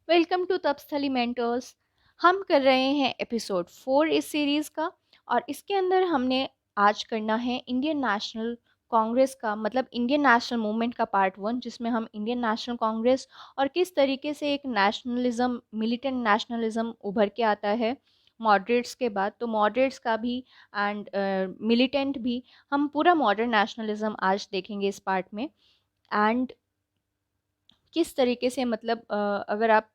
Welcome to तपस्थली mentors. हम कर रहे हैं एपिसोड 4 इस सीरीज़ का। और इसके अंदर हमने आज करना है इंडियन नेशनल कांग्रेस का, मतलब इंडियन नेशनल मूवमेंट का पार्ट 1, जिसमें हम इंडियन नेशनल कांग्रेस और किस तरीके से एक नेशनलिज्म, मिलिटेंट नेशनलिज्म उभर के आता है मॉडरेट्स के बाद। तो मॉडरेट्स का भी एंड मिलिटेंट भी, हम पूरा मॉडर्न नेशनलिज्म आज देखेंगे इस पार्ट में। एंड किस तरीके से, मतलब अगर आप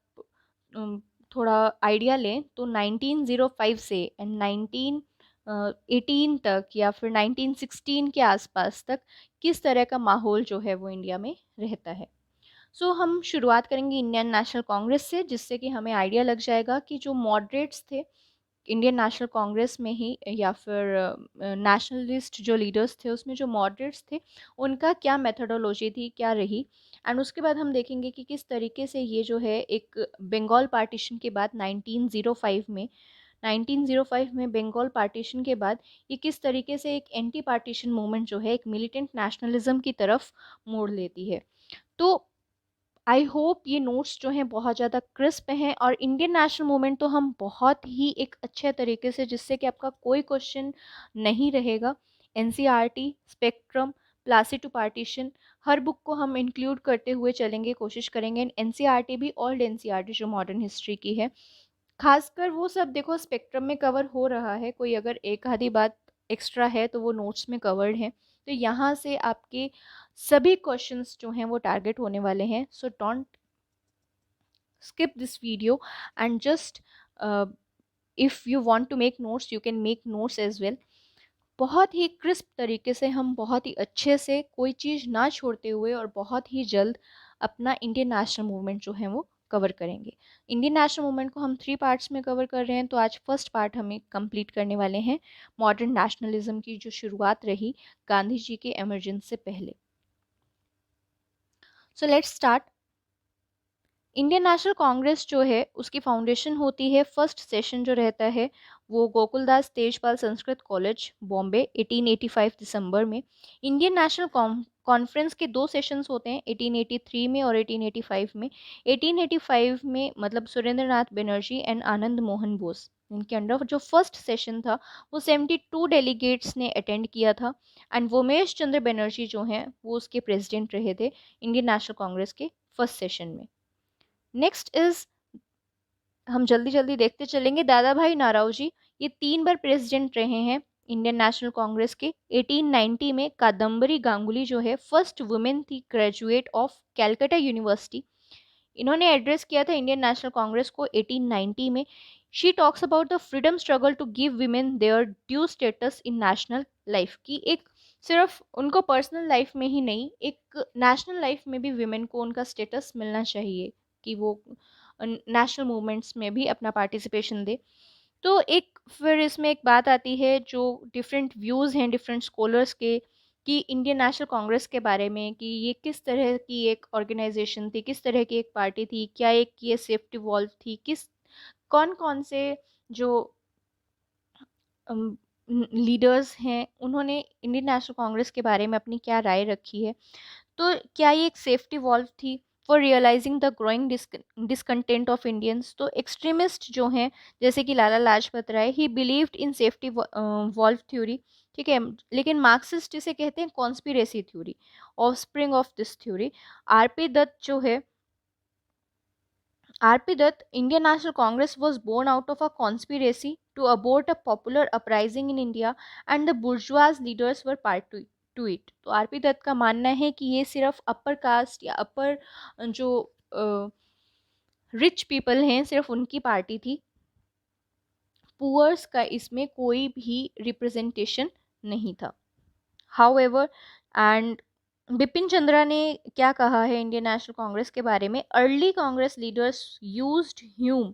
अम, थोड़ा आइडिया लें तो 1905 से एंड 1918 तक या फिर 1916 के आसपास तक किस तरह का माहौल जो है वो इंडिया में रहता है। सो हम शुरुआत करेंगे इंडियन नेशनल कांग्रेस से, जिससे कि हमें आइडिया लग जाएगा कि जो मॉडरेट्स थे इंडियन नेशनल कांग्रेस में ही, या फिर नेशनलिस्ट जो लीडर्स थे उसमें जो मॉडरेट्स थे उनका क्या मेथोडोलॉजी थी, क्या रही। एंड उसके बाद हम देखेंगे कि किस तरीके से ये जो है एक बंगाल पार्टीशन के बाद 1905 में बंगाल पार्टीशन के बाद ये किस तरीके से एक एंटी पार्टीशन मूवमेंट जो है एक मिलिटेंट नेशनलिज्म की तरफ मोड़ लेती है। तो आई होप ये नोट्स जो हैं बहुत ज़्यादा क्रिस्प हैं, और इंडियन नेशनल मूवमेंट तो हम बहुत ही एक अच्छे तरीके से, जिससे कि आपका कोई क्वेश्चन नहीं रहेगा। NCERT, spectrum, Plassey to partition, हर बुक को हम इंक्लूड करते हुए चलेंगे, कोशिश करेंगे। एनसीईआरटी भी ओल्ड एनसीईआरटी जो मॉडर्न हिस्ट्री की है, खासकर वो सब देखो स्पेक्ट्रम में कवर हो रहा है। कोई अगर एक आधी बात एक्स्ट्रा है तो वो नोट्स में कवर्ड है। तो यहाँ से आपके सभी क्वेश्चंस जो हैं वो टारगेट होने वाले हैं। So don't skip this video and just if you want to make notes you can make notes as well। बहुत ही क्रिस्प तरीके से हम बहुत ही अच्छे से कोई चीज़ ना छोड़ते हुए और बहुत ही जल्द अपना इंडियन नेशनल मूवमेंट जो है वो कवर करेंगे। इंडियन नेशनल मूवमेंट को हम 3 पार्ट्स में कवर कर रहे हैं, तो आज फर्स्ट पार्ट हमें कंप्लीट करने वाले हैं मॉडर्न नेशनलिज्म की जो शुरुआत रही गांधी जी के एमरजेंस से पहले। So let's start. Indian national Congress जो है उसकी फाउंडेशन होती है, फर्स्ट सेशन जो रहता है वो गोकुलदास तेजपाल संस्कृत कॉलेज बॉम्बे 1885 दिसंबर में। इंडियन नेशनल कॉन्फ्रेंस के 2 सेशंस होते हैं, 1883 में और 1885 में। 1885 में मतलब सुरेंद्र नाथ बनर्जी एंड आनंद मोहन बोस, इनके अंडर जो फर्स्ट सेशन था वो 72 डेलीगेट्स ने अटेंड किया था। एंड वोमेश चंद्र बनर्जी जो हैं वो उसके प्रेसिडेंट रहे थे इंडियन नेशनल कांग्रेस के फर्स्ट सेशन में। नेक्स्ट इज, हम जल्दी जल्दी देखते चलेंगे, दादा भाई नारावजी। ये 3 बार प्रेसिडेंट रहे हैं इंडियन नेशनल कांग्रेस के। 1890 में कादम्बरी गांगुली जो है फर्स्ट वुमेन थी, ग्रेजुएट ऑफ कैलकाटा यूनिवर्सिटी। इन्होंने एड्रेस किया था इंडियन नेशनल कांग्रेस को 1890 में। She talks about the freedom struggle to give women their due status in national life, की एक सिर्फ उनको पर्सनल लाइफ में ही नहीं, एक नेशनल लाइफ में भी विमेन को उनका स्टेटस मिलना चाहिए, कि वो नेशनल मूवमेंट्स में भी अपना पार्टिसिपेशन दे। तो एक फिर इसमें एक बात आती है, जो डिफरेंट व्यूज़ हैं डिफरेंट स्कॉलर्स के, कि इंडियन नेशनल कांग्रेस के बारे में, कि ये किस तरह की एक ऑर्गेनाइजेशन थी, किस तरह की एक पार्टी थी, क्या एक ये सेफ्टी वॉल्व थी, किस कौन कौन से जो लीडर्स हैं उन्होंने इंडियन नेशनल कांग्रेस के बारे में अपनी क्या राय रखी है। तो क्या ये एक सेफ्टी वॉल्व थी for realising the growing discontent of Indians. तो एक्सट्रीमिस्ट जो हैं जैसे कि Lala Lajpat Rai, he believed in safety valve theory, ठीक है। लेकिन मार्क्सिस्ट इसे कहते हैं conspiracy theory, offspring of this theory. RP Dutt जो है, RP Dutt, Indian National Congress was born out of a conspiracy to abort a popular uprising in India and the bourgeois leaders were part to it। तो RP Dutt का मानना है कि ये सिर्फ upper caste या अपर जो रिच पीपल हैं सिर्फ उनकी पार्टी थी, पुअर्स का इसमें कोई भी रिप्रेजेंटेशन नहीं था। हाउएवर, एंड बिपिन चंद्रा ने क्या कहा है इंडियन नेशनल कांग्रेस के बारे में, early Congress leaders used Hume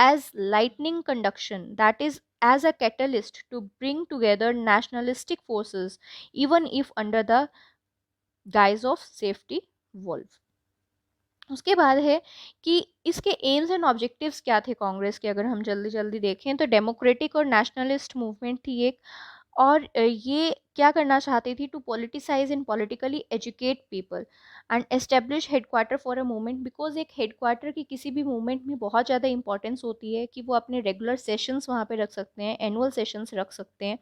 as lightning conduction, that is as a catalyst to bring together nationalistic forces even if under the guise of safety valve. उसके बाद है कि इसके एम्स एंड ऑब्जेक्टिव्स क्या थे कांग्रेस के, अगर हम जल्दी जल्दी देखें तो डेमोक्रेटिक और नेशनलिस्ट मूवमेंट थी एक, और ये क्या करना चाहती थी, to politicise and politically educate people and establish headquarter for a movement, because एक हेडक्वार्टर की किसी भी मूवमेंट में बहुत ज़्यादा इंपॉर्टेंस होती है कि वो अपने रेगुलर सेशंस वहाँ पे रख सकते हैं, एनुअल सेशंस रख सकते हैं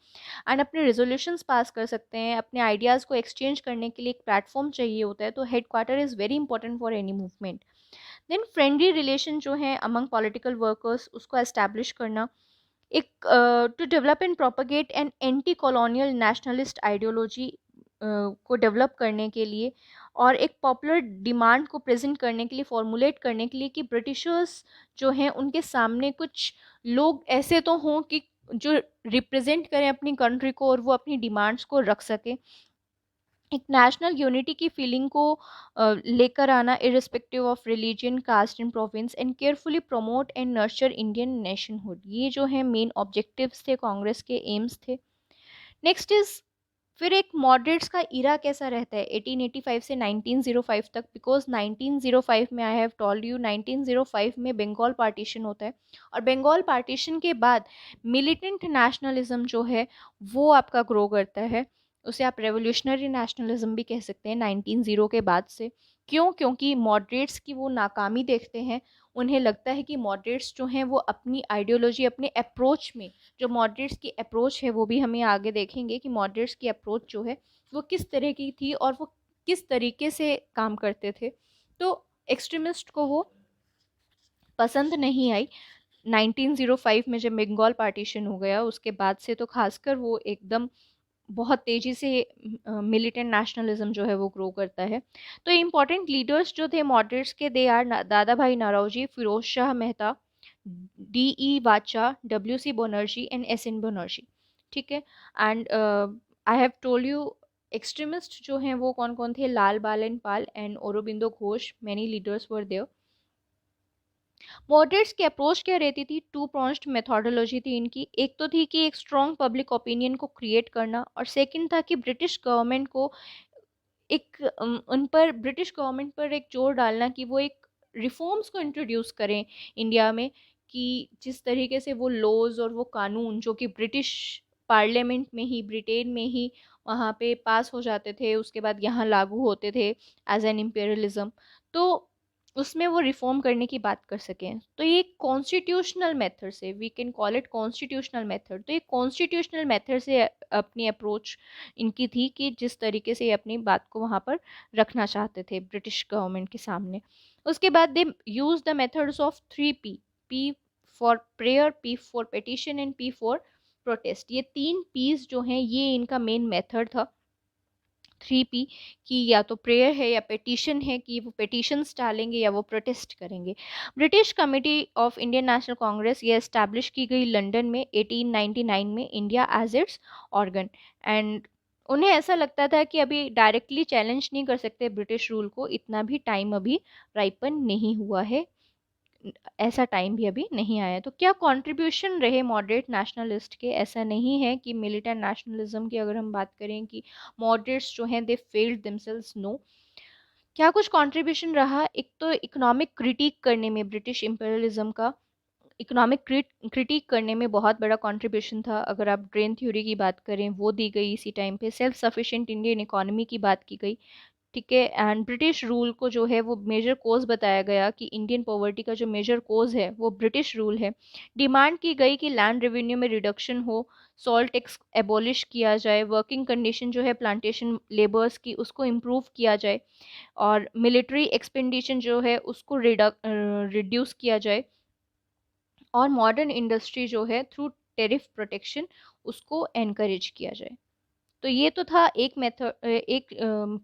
एंड अपने रेजोल्यूशंस पास कर सकते हैं, अपने आइडियाज़ को एक्सचेंज करने के लिए एक प्लेटफॉर्म चाहिए होता है। तो headquarter is very important for any movement. Then friendly relation जो है अमंग पॉलिटिकल वर्कर्स, उसको एस्टैब्लिश करना, एक to develop and propagate an anti colonial nationalist ideology को डेवलप करने के लिए, और एक पॉपुलर डिमांड को प्रेजेंट करने के लिए, फॉर्मुलेट करने के लिए कि ब्रिटिशर्स जो हैं उनके सामने कुछ लोग ऐसे तो हों कि जो रिप्रेजेंट करें अपनी कंट्री को और वो अपनी डिमांड्स को रख सकें। एक नेशनल यूनिटी की फीलिंग को लेकर आना, irrespective of religion, caste and province, and carefully promote and nurture Indian nationhood. ये जो है मेन ऑब्जेक्टिव्स थे, कांग्रेस के एम्स थे। नेक्स्ट इज, फिर एक मॉडरेट्स का इरा कैसा रहता है 1885 से 1905 तक, बिकॉज 1905 में, आई हैव टोल्ड यू, 1905 में बंगाल पार्टीशन होता है, और बंगाल पार्टीशन के बाद मिलिटेंट नेशनलिज्म जो है वो आपका ग्रो करता है। उसे आप रेवोल्यूशनरी नेशनलिज्म भी कह सकते हैं 1900 के बाद से। क्यों? क्योंकि मॉडरेट्स की वो नाकामी देखते हैं, उन्हें लगता है कि मॉडरेट्स जो हैं वो अपनी आइडियोलॉजी, अपने अप्रोच में, जो मॉडरेट्स की अप्रोच है वो भी हमें आगे देखेंगे कि मॉडरेट्स की अप्रोच जो है वो किस तरह की थी और वो किस तरीके से काम करते थे। तो एक्सट्रीमिस्ट को वो पसंद नहीं आई। 1905 में जब बंगाल पार्टीशन हो गया उसके बाद से तो खासकर वो एकदम बहुत तेजी से मिलिटेंट नेशनलिज्म जो है वो ग्रो करता है। तो इम्पॉर्टेंट लीडर्स जो थे मॉडरेट्स के, दे are Dadabhai Naoroji, Pherozeshah Mehta, D E Wacha, W C Banerjee and S N Banerjee. ठीक है। And I have told you extremist जो हैं वो कौन कौन थे, लाल बालन Pal and Aurobindo Ghosh, many leaders were there. Moderates की अप्रोच क्या रहती थी, टू प्रॉन्स्ड मेथोडोलॉजी थी इनकी। एक तो थी कि एक स्ट्रॉन्ग पब्लिक ओपिनियन को क्रिएट करना, और सेकंड था कि ब्रिटिश गवर्नमेंट को एक उन पर, ब्रिटिश गवर्नमेंट पर एक जोर डालना कि वो एक रिफॉर्म्स को इंट्रोड्यूस करें इंडिया में, कि जिस तरीके से वो लॉज और वो कानून जो कि ब्रिटिश पार्लियामेंट में ही, ब्रिटेन में ही वहाँ पे पास हो जाते थे, उसके बाद यहाँ लागू होते थे एज एन इम्पेरियलिज्म, तो उसमें वो रिफॉर्म करने की बात कर सकें। तो ये कॉन्स्टिट्यूशनल मेथड से, we can call it constitutional method, तो ये कॉन्स्टिट्यूशनल मेथड से अपनी अप्रोच इनकी थी कि जिस तरीके से ये अपनी बात को वहाँ पर रखना चाहते थे ब्रिटिश गवर्नमेंट के सामने। उसके बाद they use the methods of 3 P, P for prayer, P for petition and P for protest. ये 3 P's जो हैं ये इनका मेन मेथड था। 3 P की या तो प्रेयर है या पिटिशन है, कि वो पिटिशंस डालेंगे या वो प्रोटेस्ट करेंगे। British committee of Indian national Congress ये एस्टैब्लिश की गई लंदन में 1899 में, India as its organ. And उन्हें ऐसा लगता था कि अभी डायरेक्टली चैलेंज नहीं कर सकते ब्रिटिश रूल को, इतना भी टाइम अभी राइपन नहीं हुआ है, ऐसा टाइम भी अभी नहीं आया। तो क्या कंट्रीब्यूशन रहे मॉडरेट नेशनलिस्ट के? ऐसा नहीं है कि मिलिटेंट नेशनलिज्म की अगर हम बात करें कि मॉडरेट्स जो हैं दे फेल्ड देमसेल्व्स, नो। क्या कुछ कंट्रीब्यूशन रहा? एक तो इकोनॉमिक क्रिटिक करने में, ब्रिटिश इंपीरियलिज्म का इकोनॉमिक क्रिटिक करने में बहुत बड़ा कंट्रीब्यूशन था। अगर आप ड्रेन थ्योरी की बात करें वो दी गई इसी टाइम पे, सेल्फ सफिशिएंट इंडियन इकोनॉमी की बात की गई। ठीक है। एंड ब्रिटिश रूल को जो है वो मेजर कोज बताया गया कि इंडियन पॉवर्टी का जो मेजर कोज है वो ब्रिटिश रूल है। डिमांड की गई कि लैंड रेवेन्यू में रिडक्शन हो, सॉल्ट टैक्स एबॉलिश किया जाए, वर्किंग कंडीशन जो है प्लांटेशन लेबर्स की उसको इम्प्रूव किया जाए, और मिलिट्री एक्सपेंडिचर जो है उसको रिड्यूस किया जाए, और मॉडर्न इंडस्ट्री जो है थ्रू टेरिफ प्रोटेक्शन उसको एनकरेज किया जाए। तो ये तो था एक मेथड, एक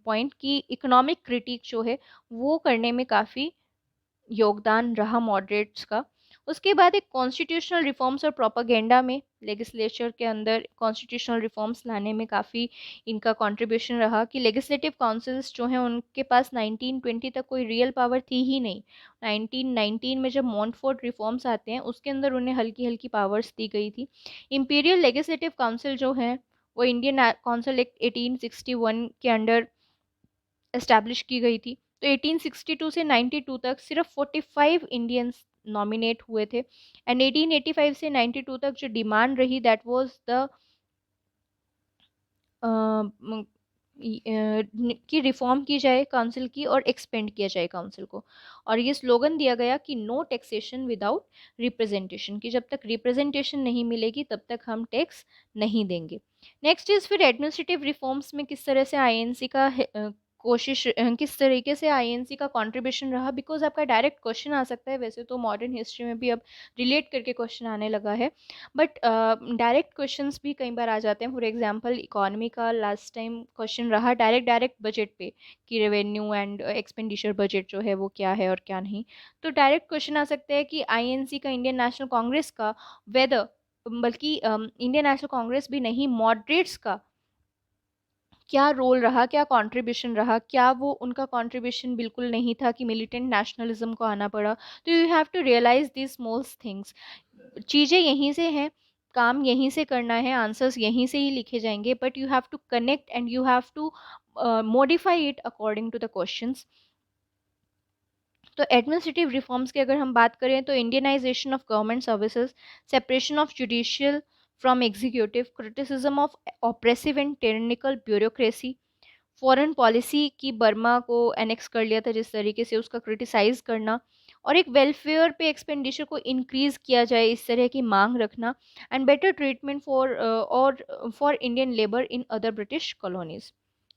पॉइंट कि इकोनॉमिक क्रिटिक जो है वो करने में काफ़ी योगदान रहा मॉडरेट्स का। उसके बाद एक कॉन्स्टिट्यूशनल रिफॉर्म्स और प्रोपागेंडा में, लेजिस्लेचर के अंदर कॉन्स्टिट्यूशनल रिफॉर्म्स लाने में काफ़ी इनका कंट्रीब्यूशन रहा, कि लेजिस्लेटिव काउंसिल्स जो हैं उनके पास 1920 तक कोई रियल पावर थी ही नहीं। 1919 में जब मॉन्टफोर्ट रिफॉर्म्स आते हैं उसके अंदर उन्हें हल्की हल्की पावर्स दी गई थी। इंपीरियल लेजिस्लेटिव काउंसिल जो है वो इंडियन काउंसिल एक्ट 1861 के अंडर एस्टैब्लिश की गई थी। तो 1862 से 92 तक सिर्फ 45 इंडियंस नॉमिनेट हुए थे, एंड 1885 से 92 तक जो डिमांड रही that was the key reform की जाए काउंसिल की और एक्सपेंड किया जाए काउंसिल को। और ये स्लोगन दिया गया कि नो टैक्सेशन विदाउट रिप्रेजेंटेशन, कि जब तक रिप्रेजेंटेशन नहीं मिलेगी तब तक हम टैक्स नहीं देंगे। नेक्स्ट इज फिर एडमिनिस्ट्रेटिव रिफॉर्म्स में किस तरह से आईएनसी का कोशिश किस तरीके से आईएनसी का कंट्रीब्यूशन रहा, बिकॉज आपका डायरेक्ट क्वेश्चन आ सकता है। वैसे तो मॉडर्न हिस्ट्री में भी अब रिलेट करके क्वेश्चन आने लगा है, बट डायरेक्ट क्वेश्चंस भी कई बार आ जाते हैं। फॉर एग्जांपल इकोनॉमी का लास्ट टाइम क्वेश्चन रहा डायरेक्ट बजट पे, कि रेवेन्यू एंड एक्सपेंडिचर बजट जो है वो क्या है और क्या नहीं। तो डायरेक्ट क्वेश्चन आ सकते हैं कि आईएनसी का, इंडियन नेशनल कांग्रेस का, वेदर, बल्कि इंडियन नेशनल कांग्रेस भी नहीं, मॉडरेट्स का क्या रोल रहा, क्या कंट्रीब्यूशन रहा, क्या वो उनका कंट्रीब्यूशन बिल्कुल नहीं था कि मिलिटेंट नेशनलिज्म को आना पड़ा। तो you have to realise this small things. चीज़ें यहीं से हैं, काम यहीं से करना है, आंसर्स यहीं से ही लिखे जाएंगे, but you have to connect and you have to modify it according to the questions. तो एडमिनिस्ट्रेटिव रिफॉर्म्स की अगर हम बात करें तो Indianisation of government services, separation of judicial from executive, criticism of oppressive and technical bureaucracy, foreign policy की Burma को annex कर लिया था जिस तरीके से, उसका क्रिटिसाइज करना, और एक वेलफेयर पे एक्सपेंडिचर को इंक्रीज किया जाए इस तरह की मांग रखना, and better treatment for Indian labour in other British colonies,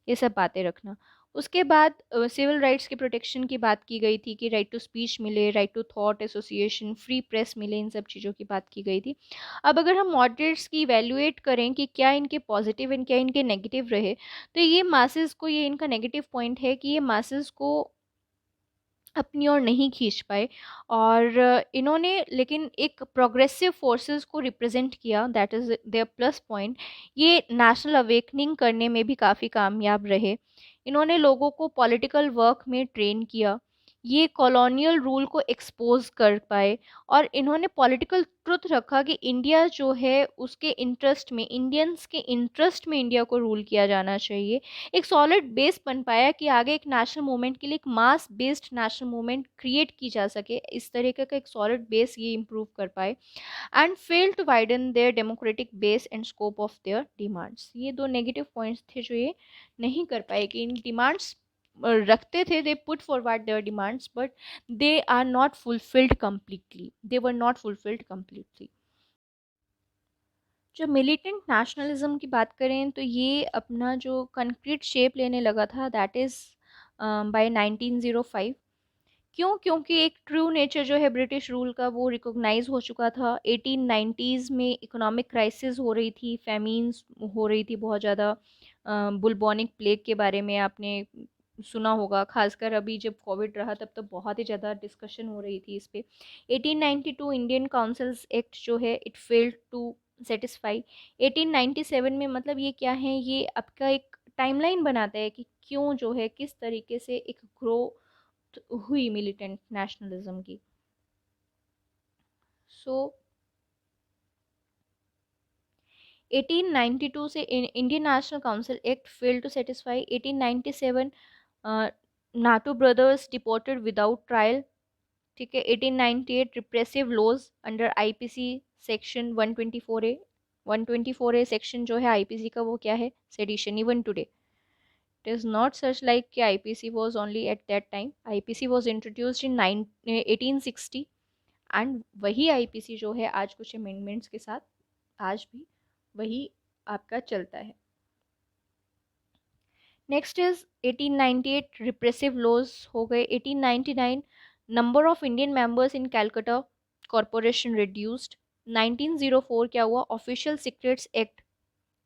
ये सब बातें रखना। उसके बाद सिविल राइट्स की प्रोटेक्शन की बात की गई थी कि राइट टू स्पीच मिले, right to thought association, free press मिले, इन सब चीज़ों की बात की गई थी। अब अगर हम मॉडरेट्स की इवैल्यूएट करें कि क्या इनके पॉजिटिव एंड क्या इनके नेगेटिव रहे, तो ये मासेस को, ये इनका नेगेटिव पॉइंट है कि ये मासेस को अपनी ओर नहीं खींच पाए। और इन्होंने लेकिन एक प्रोग्रेसिव फोर्सेस को रिप्रेजेंट किया, that is their plus point. ये नेशनल अवेकनिंग करने में भी काफ़ी कामयाब रहे। इन्होंने लोगों को पॉलिटिकल वर्क में ट्रेन किया, ये कॉलोनियल रूल को एक्सपोज कर पाए, और इन्होंने पॉलिटिकल ट्रुथ रखा कि इंडिया जो है उसके इंटरेस्ट में, इंडियंस के इंटरेस्ट में इंडिया को रूल किया जाना चाहिए। एक सॉलिड बेस बन पाया कि आगे एक नेशनल मूवमेंट के लिए एक मास बेस्ड नेशनल मूवमेंट क्रिएट की जा सके, इस तरीके का एक सॉलिड बेस ये इम्प्रूव कर पाए। And fail to widen their democratic base and scope of their demands. ये दो नेगेटिव पॉइंट्स थे जो ये नहीं कर पाए, कि इन डिमांड्स रखते थे, they put forward their demands, but they are not fulfilled completely, they were not fulfilled completely. जो मिलिटेंट नेशनलिज्म की बात करें तो ये अपना जो कंक्रीट शेप लेने लगा था, दैट इज़ बाय 1905। क्यों? क्योंकि एक ट्रू नेचर जो है ब्रिटिश रूल का वो रिकॉग्नाइज हो चुका था। 1890s में इकोनॉमिक क्राइसिस हो रही थी, फेमीन्स हो रही थी बहुत ज़्यादा। बुलबॉनिक प्लेग के बारे में आपने सुना होगा, खासकर अभी जब कोविड रहा तब तो बहुत ही ज़्यादा डिस्कशन हो रही थी इस पे। 1892 इंडियन काउंसिल्स एक्ट जो है इट फेल्ड टू सेटिस्फाई। 1897 में, मतलब ये क्या है, ये आपका एक टाइमलाइन बनाता है कि क्यों जो है, किस तरीके से एक ग्रो हुई मिलिटेंट नेशनलिज्म की। सो 1892 से Indian national council act fail to satisfy. 1897 Natu brothers deported without trial. ठीक है। 1898 repressive laws under IPC section 124A। 124A section जो है आईपीसी का वो क्या है, sedition. Even today it is not such like कि IPC was only at that time. IPC was introduced in 1860 and वही आईपीसी जो है आज कुछ अमेंडमेंट्स के साथ आज भी वही आपका चलता है। नेक्स्ट इज 1898 रिप्रेसिव लॉज हो गए। 1899 number of Indian members in Calcutta corporation reduced. 1904 क्या हुआ, official secrets act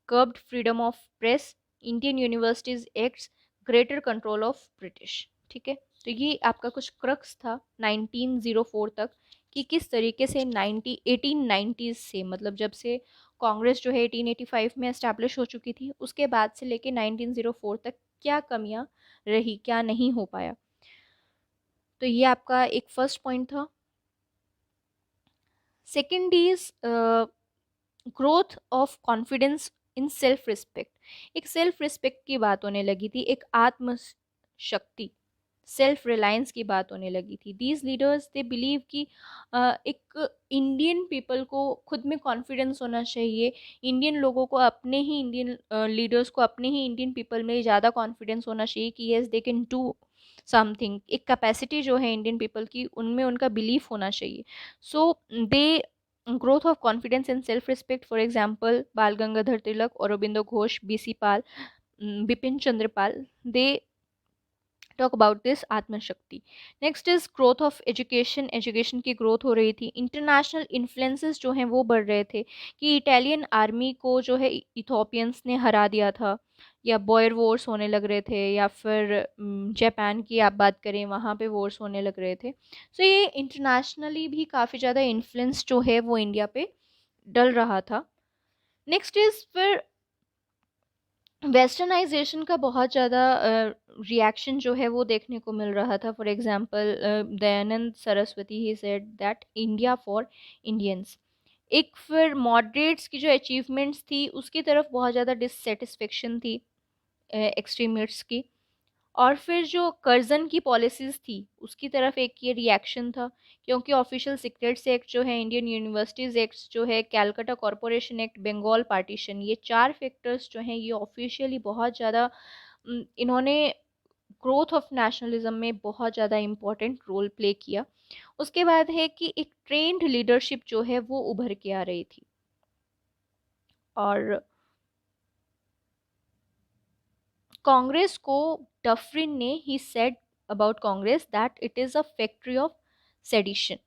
curved freedom of press, Indian universities acts greater control of British. ठीक है। तो ये आपका कुछ क्रक्स था 1904 तक, कि किस तरीके से 1890s से, मतलब जब से कांग्रेस जो है 1885 में एस्टैब्लिश हो चुकी थी, उसके बाद से लेके 1904 तक क्या कमियां रही, क्या नहीं हो पाया। तो ये आपका एक फर्स्ट पॉइंट था। Second is growth of confidence in self respect. एक सेल्फ रिस्पेक्ट की बात होने लगी थी, एक आत्म शक्ति, सेल्फ रिलायंस की बात होने लगी थी। दीज लीडर्स दे बिलीव कि एक इंडियन पीपल को खुद में कॉन्फिडेंस होना चाहिए, इंडियन लोगों को अपने ही इंडियन लीडर्स को अपने ही इंडियन पीपल में ज़्यादा कॉन्फिडेंस होना चाहिए कि yes they can do something. एक कैपेसिटी जो है इंडियन पीपल की, उनमें उनका बिलीफ होना चाहिए। So they growth of confidence and self respect, for example Bal Gangadhar Tilak, Aurobindo Ghosh, BC Pal, Bipin Chandrapal, they talk about this atmashakti. Next is growth of education. Education की ग्रोथ हो रही थी, इंटरनेशनल इन्फ्लुएंसेस जो हैं वो बढ़ रहे थे कि इटालियन आर्मी को जो है इथोपियंस ने हरा दिया था, या बॉयर वॉर्स होने लग रहे थे, या फिर जापान की आप बात करें वहाँ पे वॉर्स होने लग रहे थे। सो ये इंटरनेशनली भी काफ़ी ज़्यादा इन्फ्लुएंस जो है वो इंडिया पे डल रहा था। नेक्स्ट इज फिर वेस्टर्नाइजेशन का बहुत ज़्यादा रिएक्शन जो है वो देखने को मिल रहा था। For example Dayanand Saraswati he said that India for Indians. एक फिर मॉडरेट्स की जो अचीवमेंट्स थी उसकी तरफ बहुत ज़्यादा डिससेटिस्फेक्शन थी एक्सट्रीमिस्ट्स की। और फिर जो कर्जन की पॉलिसीज़ थी उसकी तरफ एक ये रिएक्शन था, क्योंकि ऑफिशियल सीक्रेट्स एक्ट जो है, इंडियन यूनिवर्सिटीज़ एक्ट्स जो है, Calcutta corporation act, Bengal partition, ये चार फैक्टर्स जो हैं ये ऑफिशियली बहुत ज़्यादा इन्होंने ग्रोथ ऑफ नेशनलिज्म में बहुत ज़्यादा इम्पोर्टेंट रोल प्ले किया। उसके बाद है कि एक ट्रेंड लीडरशिप जो है वो उभर के आ रही थी। और कांग्रेस को डफरिन ने he said about Congress that it is a factory of sedition,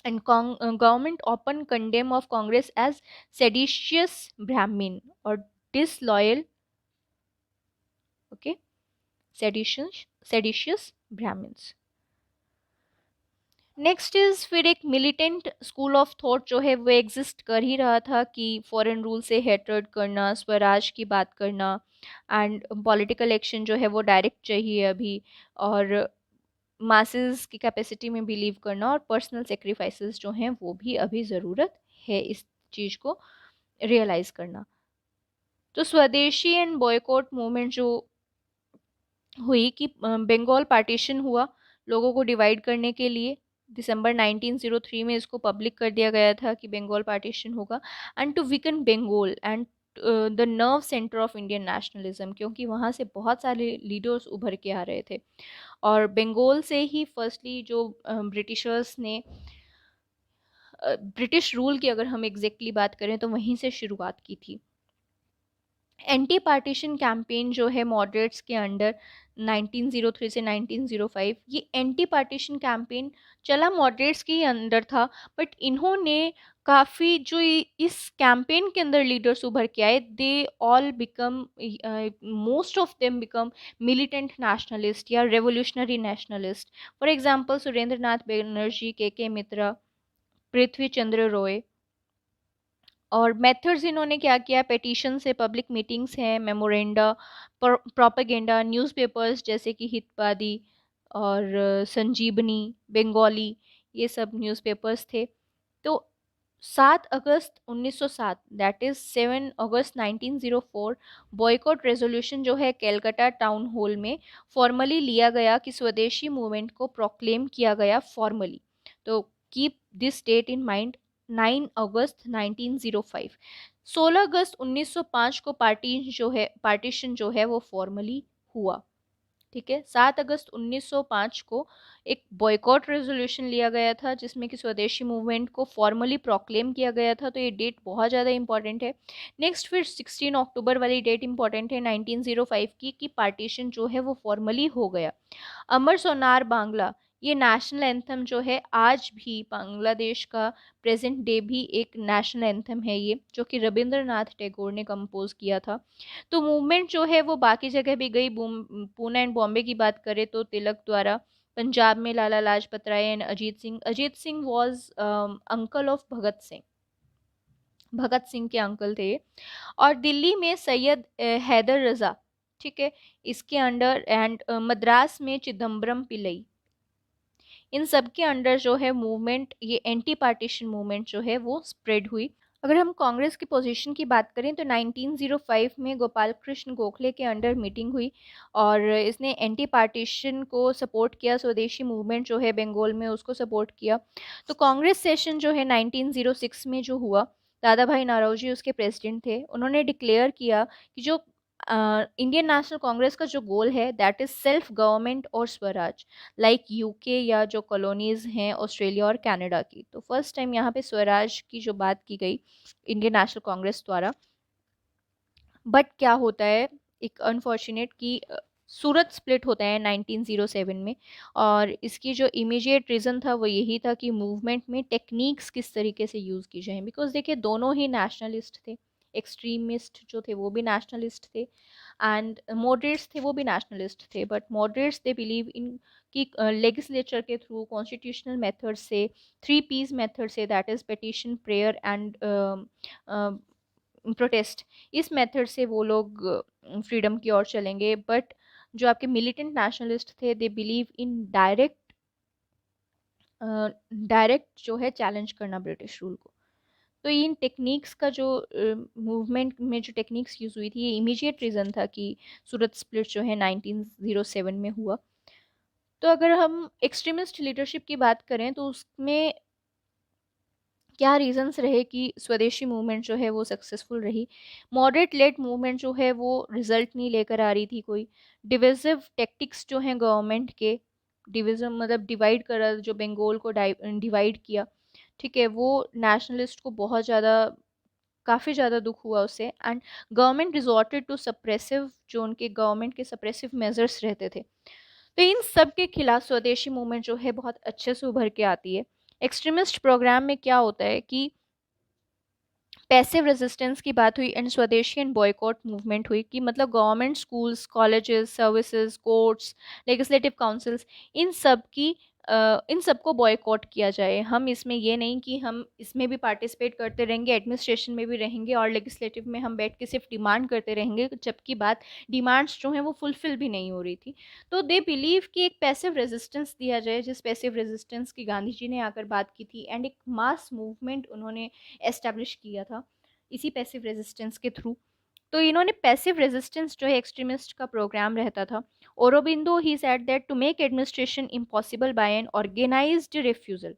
and government open condemn of Congress as seditious Brahmin और disloyal, okay, seditious Brahmins. Next is फिर एक मिलिटेंट स्कूल ऑफ थॉट जो है वो एग्जिस्ट कर ही रहा था कि फॉरेन रूल से हेटर्ड करना, स्वराज की बात करना, एंड पॉलिटिकल एक्शन जो है वो डायरेक्ट चाहिए अभी, और मासेस की कैपेसिटी में बिलीव करना, और पर्सनल सेक्रीफाइसेस जो हैं वो भी अभी ज़रूरत है इस चीज़ को रियलाइज़ करना। तो स्वदेशी एंड बॉयकॉट मूवमेंट जो हुई कि बंगाल पार्टीशन हुआ लोगों को डिवाइड करने के लिए, दिसंबर 1903 में इसको पब्लिक कर दिया गया था कि बंगाल पार्टीशन होगा, and to weaken Bengal and the nerve centre of Indian nationalism, क्योंकि वहाँ से बहुत सारे लीडर्स उभर के आ रहे थे। और बंगाल से ही फर्स्टली जो ब्रिटिशर्स ने ब्रिटिश रूल की अगर हम एग्जैक्टली बात करें तो वहीं से शुरुआत की थी। एंटी पार्टीशन कैंपेन जो है मॉडरेट्स के अंडर 1903 से 1905, ये एंटी पार्टीशन कैंपेन चला मॉडरेट्स के ही अंडर था, बट इन्होंने काफ़ी जो इस कैंपेन के अंदर लीडर्स उभर के आए, they all become, most of them become militant nationalist या revolutionary nationalist. For example Surendranath Banerjee, K Mitra, पृथ्वी चंद्र रॉय। और मेथड्स इन्होंने क्या किया, पेटिशन से, पब्लिक मीटिंग्स हैं, मेमोरेंडा, प्रोपेगेंडा, न्यूज़पेपर्स जैसे कि हितवादी और संजीवनी, बंगाली, ये सब न्यूज़पेपर्स थे। तो 7 अगस्त 1907, that is 7 August 1904, boycott resolution जो है कैलकाटा टाउन हॉल में फॉर्मली लिया गया कि स्वदेशी मूवमेंट को प्रोक्लेम किया गया फॉर्मली। तो keep this date in mind, 9 अगस्त 1905। 16 अगस्त 1905 को पार्टीशन जो है वो फॉर्मली हुआ। ठीक है, 7 अगस्त 1905 को एक बॉयकॉट रेजोल्यूशन लिया गया था जिसमें कि स्वदेशी मूवमेंट को फॉर्मली प्रोक्लेम किया गया था। तो ये डेट बहुत ज़्यादा इंपॉर्टेंट है। नेक्स्ट फिर 16 अक्टूबर वाली डेट इंपॉर्टेंट है 1905 की, कि पार्टीशन जो है वो फॉर्मली हो गया। अमर सोनार बांग्ला, ये नेशनल एंथम जो है आज भी बांग्लादेश का प्रेजेंट डे भी एक नेशनल एंथम है ये, जो कि रविंद्रनाथ टैगोर ने कंपोज किया था। तो मूवमेंट जो है वो बाकी जगह भी गई। पुणे एंड बॉम्बे की बात करें तो तिलक द्वारा, पंजाब में Lala Lajpat Rai and Ajit Singh was uncle of Bhagat Singh के अंकल थे। और दिल्ली में सैयद हैदर रजा, ठीक है, इसके अंडर, एंड मद्रास में चिदम्बरम पिल्लई, इन सब के अंडर जो है मूवमेंट, ये एंटी पार्टीशन मूवमेंट जो है वो स्प्रेड हुई। अगर हम कांग्रेस की पोजीशन की बात करें तो 1905 में गोपाल कृष्ण गोखले के अंडर मीटिंग हुई और इसने एंटी पार्टीशन को सपोर्ट किया, स्वदेशी मूवमेंट जो है बंगाल में उसको सपोर्ट किया। तो कांग्रेस सेशन जो है 1906 में जो हुआ, दादा भाई नौरोजी उसके प्रेसिडेंट थे। उन्होंने डिक्लेयर किया कि जो इंडियन नेशनल कांग्रेस का जो गोल है दैट इज सेल्फ गवर्नमेंट और स्वराज, लाइक यूके या जो कॉलोनीज हैं ऑस्ट्रेलिया और कनाडा की। तो फर्स्ट टाइम यहाँ पे स्वराज की जो बात की गई इंडियन नेशनल कांग्रेस द्वारा। बट क्या होता है, एक अनफॉर्चुनेट कि सूरत स्प्लिट होता है 1907 में, और इसकी जो इमीडिएट रीज़न था वो यही था कि मूवमेंट में टेक्निक्स किस तरीके से यूज़ की जाए। बिकॉज देखिए दोनों ही नेशनलिस्ट थे, एक्सट्रीमिस्ट जो थे वो भी नेशनलिस्ट थे एंड मॉडरेट्स थे वो भी नेशनलिस्ट थे। But moderates they believe in कि लेजिस्लेचर के थ्रू कॉन्स्टिट्यूशनल मेथड से, थ्री पीस मेथड से, that is petition, prayer and protest, इस मेथड से वो लोग फ्रीडम की ओर चलेंगे। बट जो आपके मिलिटेंट नेशनलिस्ट थे दे बिलीव इन डायरेक्ट जो है चैलेंज करना ब्रिटिश रूल को। तो इन टेक्निक्स का जो मूवमेंट में जो टेक्निक्स यूज़ हुई थी, ये इमीडिएट रीज़न था कि सूरत स्प्लिट जो है 1907 में हुआ। तो अगर हम एक्सट्रीमिस्ट लीडरशिप की बात करें तो उसमें क्या रीजंस रहे कि स्वदेशी मूवमेंट जो है वो सक्सेसफुल रही। मॉडरेट लेड मूवमेंट जो है वो रिजल्ट नहीं लेकर आ रही थी कोई। डिविजिव टेक्टिक्स जो हैं गवर्नमेंट के, डिविजन मतलब डिवाइड करा, जो बंगाल को डिवाइड किया, ठीक है, वो नेशनलिस्ट को बहुत ज़्यादा, काफ़ी ज़्यादा दुख हुआ उससे। And government resorted to suppressive, जो उनके गवर्नमेंट के सप्रेसिव मेजर्स रहते थे। तो इन सब के खिलाफ स्वदेशी मूवमेंट जो है बहुत अच्छे से उभर के आती है। एक्सट्रीमिस्ट प्रोग्राम में क्या होता है कि पैसिव रेजिस्टेंस की बात हुई एंड स्वदेशी एंड बॉयकॉट मूवमेंट हुई, कि मतलब government schools, colleges, services, courts, legislative councils, इन सब की इन सबको बॉयकॉट किया जाए। हम इसमें ये नहीं कि हम इसमें भी पार्टिसिपेट करते रहेंगे, एडमिनिस्ट्रेशन में भी रहेंगे और लेजिस्लेटिव में हम बैठ के सिर्फ डिमांड करते रहेंगे, जबकि बात डिमांड्स जो हैं वो फुलफिल भी नहीं हो रही थी। तो दे बिलीव कि एक पैसिव रेजिस्टेंस दिया जाए, जिस पैसिव रेजिस्टेंस की गांधी जी ने आकर बात की थी एंड एक मास मूवमेंट उन्होंने एस्टेब्लिश किया था इसी पैसिव रेजिस्टेंस के थ्रू। तो इन्होंने पैसिव रेजिस्टेंस जो है एक्सट्रीमिस्ट का प्रोग्राम रहता था। Aurobindo he said that to make administration impossible by an organised refusal,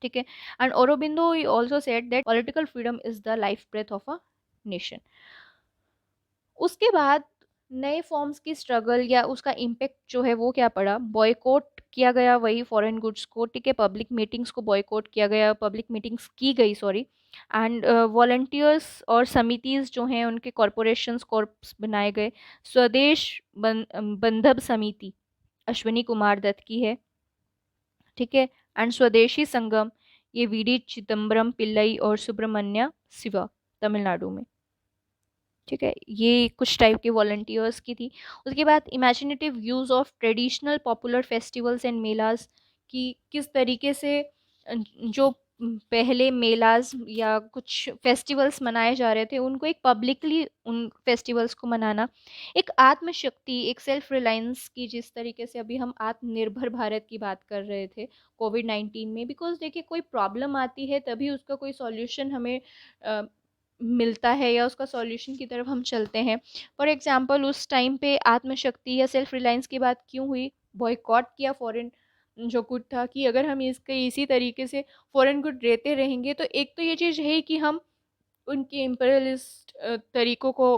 ठीक है। And Aurobindo he also said that political freedom is the life breath of a nation. उसके बाद नए फॉर्म्स की स्ट्रगल या उसका इम्पेक्ट जो है वो क्या पड़ा, बॉयकॉट किया गया वही फॉरेन गुड्स को, ठीक है, पब्लिक मीटिंग्स को बॉयकॉट किया गया, पब्लिक मीटिंग्स की गई, सॉरी। एंड वॉलंटियर्स और समितिज जो हैं उनके कॉरपोरेशंस, कॉर्प्स बनाए गए। स्वदेश बंधब समिति अश्विनी कुमार दत्त की है, ठीक है। एंड स्वदेशी संगम, ये वीडी चिदम्बरम पिल्लई और सुब्रमण्य शिवा, तमिलनाडु में, ठीक है। ये कुछ टाइप के वॉलंटियर्स की थी। उसके बाद imaginative use of traditional popular festivals and melas, कि किस तरीके से जो पहले मेलाज या कुछ फेस्टिवल्स मनाए जा रहे थे उनको एक पब्लिकली उन फेस्टिवल्स को मनाना। एक आत्मशक्ति, एक सेल्फ रिलायंस की, जिस तरीके से अभी हम आत्मनिर्भर भारत की बात कर रहे थे कोविड-19 में। बिकॉज देखिए कोई प्रॉब्लम आती है तभी उसका कोई सॉल्यूशन हमें मिलता है या उसका सॉल्यूशन की तरफ हम चलते हैं। फॉर एग्जांपल उस टाइम पे आत्मशक्ति या सेल्फ रिलायंस की बात क्यों हुई, बॉयकॉट किया फॉरेन जो गुड था, कि अगर हम इसके इसी तरीके से फॉरेन गुड लेते रहेंगे तो एक तो ये चीज़ है कि हम उनके इम्पेरियलिस्ट तरीकों को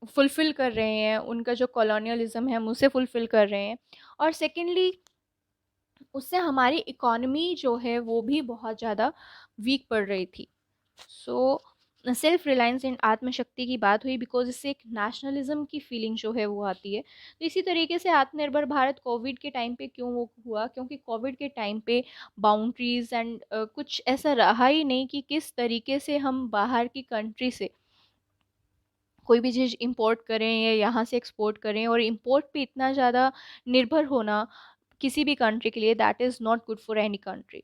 फुलफ़िल कर रहे हैं, उनका जो कॉलोनियलिज्म है हम उसे फुलफ़िल कर रहे हैं। और सेकेंडली उससे हमारी इकोनॉमी जो है वो भी बहुत ज़्यादा वीक पड़ रही थी। सो सेल्फ रिलायंस एंड आत्मशक्ति की बात हुई बिकॉज इससे एक नेशनलिज्म की फीलिंग जो है वो आती है। तो इसी तरीके से आत्मनिर्भर भारत कोविड के टाइम पे क्यों वो हुआ, क्योंकि कोविड के टाइम पे बाउंड्रीज एंड कुछ ऐसा रहा ही नहीं कि किस तरीके से हम बाहर की कंट्री से कोई भी चीज़ इंपोर्ट करें या यहाँ से एक्सपोर्ट करें। और इंपोर्ट पे इतना ज़्यादा निर्भर होना किसी भी कंट्री के लिए, that is not good for any country.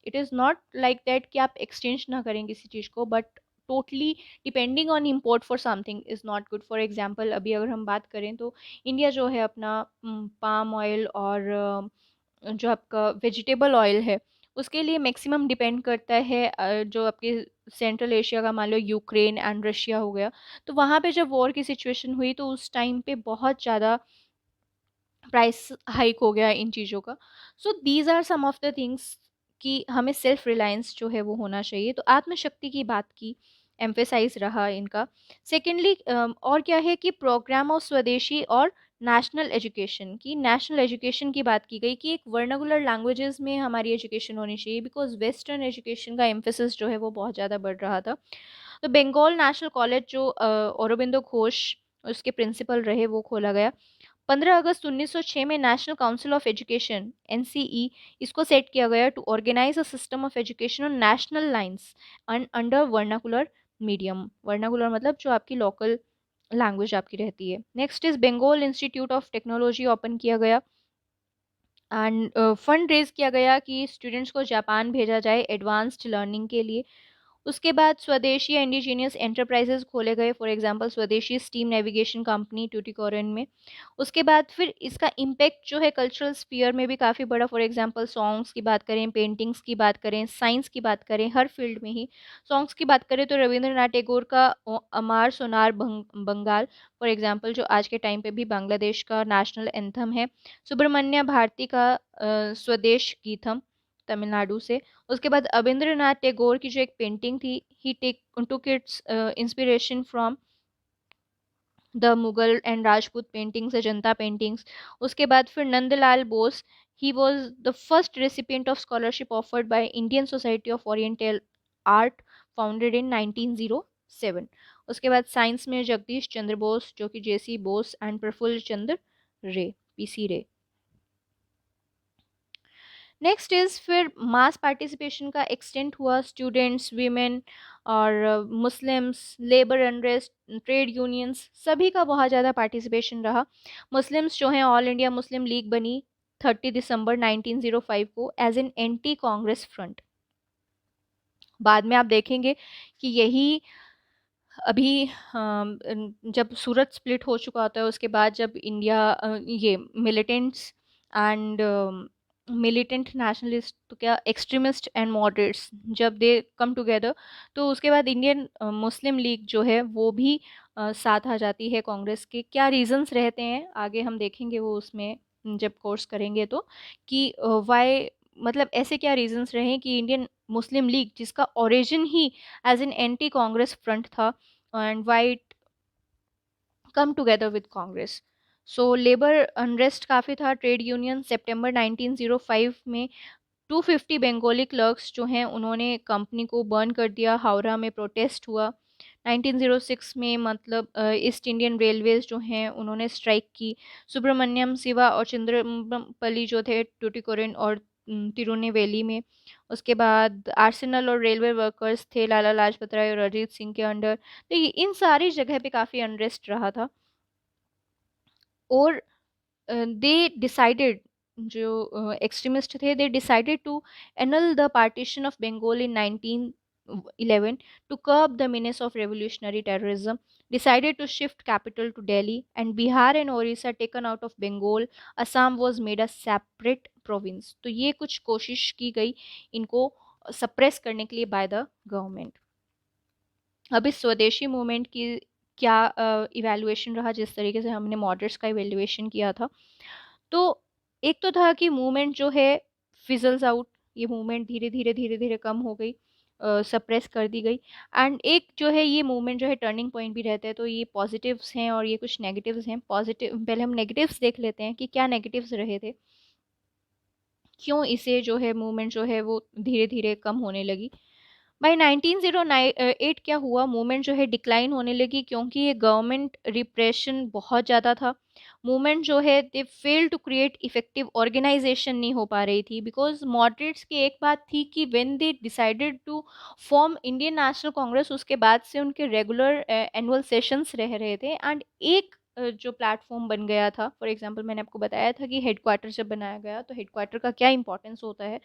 It is not like that कि आप एक्सचेंज ना करें किसी चीज़ को, but totally depending on import for something is not good. For example अभी अगर हम बात करें तो इंडिया जो है अपना पाम ऑयल और जो आपका वेजिटेबल ऑयल है उसके लिए मैक्सिमम डिपेंड करता है जो आपके सेंट्रल एशिया का, मान लो यूक्रेन एंड रशिया हो गया, तो वहाँ पे जब वॉर की सिचुएशन हुई तो उस टाइम पे बहुत ज़्यादा प्राइस हाइक हो गया इन चीज़ों का। So these are some of the things कि हमें सेल्फ रिलायंस जो है वो होना चाहिए। तो आत्मशक्ति की बात की, एम्फेसाइज रहा इनका। सेकेंडली और क्या है कि प्रोग्राम ऑफ स्वदेशी और नेशनल एजुकेशन की बात की गई कि एक वर्नाकुलर लैंग्वेजेस में हमारी एजुकेशन होनी चाहिए, बिकॉज वेस्टर्न एजुकेशन का एम्फेसिस जो है वो बहुत ज़्यादा बढ़ रहा था। तो बंगाल नेशनल कॉलेज जो औरोबिंदो घोष उसके प्रिंसिपल रहे वो खोला गया। 15 अगस्त 1906 में national council of education NCE इसको सेट किया गया to organise a system of education on national lines under vernacular medium. Vernacular मतलब जो आपकी लोकल लैंग्वेज आपकी रहती है। Next is Bengal institute of technology open किया गया एंड फंड रेज किया गया कि स्टूडेंट्स को जापान भेजा जाए एडवांस्ड लर्निंग के लिए। उसके बाद स्वदेशी या इंडिजीनियस एंटरप्राइजेस खोले गए, फॉर एग्जांपल स्वदेशी स्टीम नेविगेशन कंपनी टूटिकोरिन में। उसके बाद फिर इसका इम्पैक्ट जो है कल्चरल स्फीयर में भी काफ़ी बड़ा, फॉर एग्जांपल सॉन्ग्स की बात करें, पेंटिंग्स की बात करें, साइंस की बात करें, हर फील्ड में ही। सॉन्ग्स की बात करें तो रविंद्रनाथ टैगोर का अमार सोनार बंगाल, फॉर एग्जांपल, जो आज के टाइम पे भी बांग्लादेश का नेशनल एंथम है। सुब्रमण्य भारती का स्वदेश गीतम तमिलनाडु से। उसके बाद अबिंद्रनाथ टैगोर की जो एक पेंटिंग थी, he take took its inspiration from the Mughal and Rajput paintings, Ajanta paintings. उसके बाद फिर Nandalal Bose, he was the first recipient of scholarship offered by Indian Society of Oriental Art, founded in 1907। उसके बाद साइंस में जगदीश चंद्र बोस, जो कि जेसी बोस एंड प्रफुल्ल चंद्र रे, पीसी रे। नेक्स्ट इज फिर मास पार्टिसिपेशन का एक्सटेंट हुआ, स्टूडेंट्स, वीमेन और Muslims, labour unrest, trade unions, सभी का बहुत ज़्यादा पार्टिसिपेशन रहा। मुस्लिम्स जो हैं, ऑल इंडिया मुस्लिम लीग बनी 30 दिसंबर 1905 को as an anti Congress front. बाद में आप देखेंगे कि यही अभी जब सूरत स्प्लिट हो चुका होता है, उसके बाद जब इंडिया ये मिलिटेंट्स एंड मिलिटेंट नेशनलिस्ट, तो क्या एक्सट्रीमिस्ट एंड मॉडरेट्स, जब दे कम टुगेदर, तो उसके बाद इंडियन मुस्लिम लीग जो है वो भी साथ आ जाती है कांग्रेस के। क्या रीजंस रहते हैं आगे हम देखेंगे वो उसमें जब कोर्स करेंगे, तो कि वाई, मतलब ऐसे क्या रीजंस रहे कि इंडियन मुस्लिम लीग, जिसका ओरिजिन ही as an anti Congress front था, and why come together with Congress. So labour unrest काफ़ी था, ट्रेड यूनियन, सितंबर 1905 में 250 बंगाली क्लर्क्स जो हैं उन्होंने कंपनी को बर्न कर दिया, हावड़ा में प्रोटेस्ट हुआ। 1906 में मतलब ईस्ट इंडियन रेलवेज जो हैं उन्होंने स्ट्राइक की। सुब्रमण्यम शिवा और चंद्रपल्ली जो थे टुटिकोरिन और तिरुनेवेली में। उसके बाद आर्सेनल और रेलवे वर्कर्स थे लाला लाजपत राय और अरिजीत सिंह के अंडर। तो इन सारी जगह पे काफ़ी अनरेस्ट रहा था। और दे डिसाइडेड, जो एक्सट्रीमिस्ट थे, they decided to annul the partition of Bengal in 1911 to curb the menace of revolutionary terrorism, decided to shift capital to Delhi, and Bihar and Orissa taken out of Bengal. Assam was made a separate province. तो ये कुछ कोशिश की गई इनको suppress करने के लिए बाय द गवर्नमेंट। अब इस स्वदेशी मूवमेंट की क्या इवैल्यूएशन रहा, जिस तरीके से हमने मॉडरेट्स का इवैल्यूएशन किया था। तो एक तो था कि मूवमेंट जो है फिजल्स आउट, ये मूवमेंट धीरे धीरे धीरे धीरे कम हो गई, सप्रेस कर दी गई। एंड एक जो है ये मूवमेंट जो है टर्निंग पॉइंट भी रहते हैं। तो ये पॉजिटिव्स हैं और ये कुछ नेगेटिव्स हैं। पॉजिटिव, पहले हम नेगेटिव्स देख लेते हैं कि क्या नेगेटिव्स रहे थे, क्यों इसे जो है मूवमेंट जो है वो धीरे धीरे कम होने लगी। बाय 1908 क्या हुआ, मूवमेंट जो है डिक्लाइन होने लगी, क्योंकि ये गवर्नमेंट रिप्रेशन बहुत ज़्यादा था। मूवमेंट जो है they fail to create effective organisation नहीं हो पा रही थी, बिकॉज मॉडरेट्स की एक बात थी कि when they decided to form Indian national Congress, उसके बाद से उनके रेगुलर एनुअल सेशंस रह रहे थे। एंड एक जो प्लेटफॉर्म बन गया था, फॉर एग्जांपल मैंने आपको बताया था कि हेडक्वार्टर जब बनाया गया तो हेडक्वार्टर का क्या इंपॉर्टेंस होता है,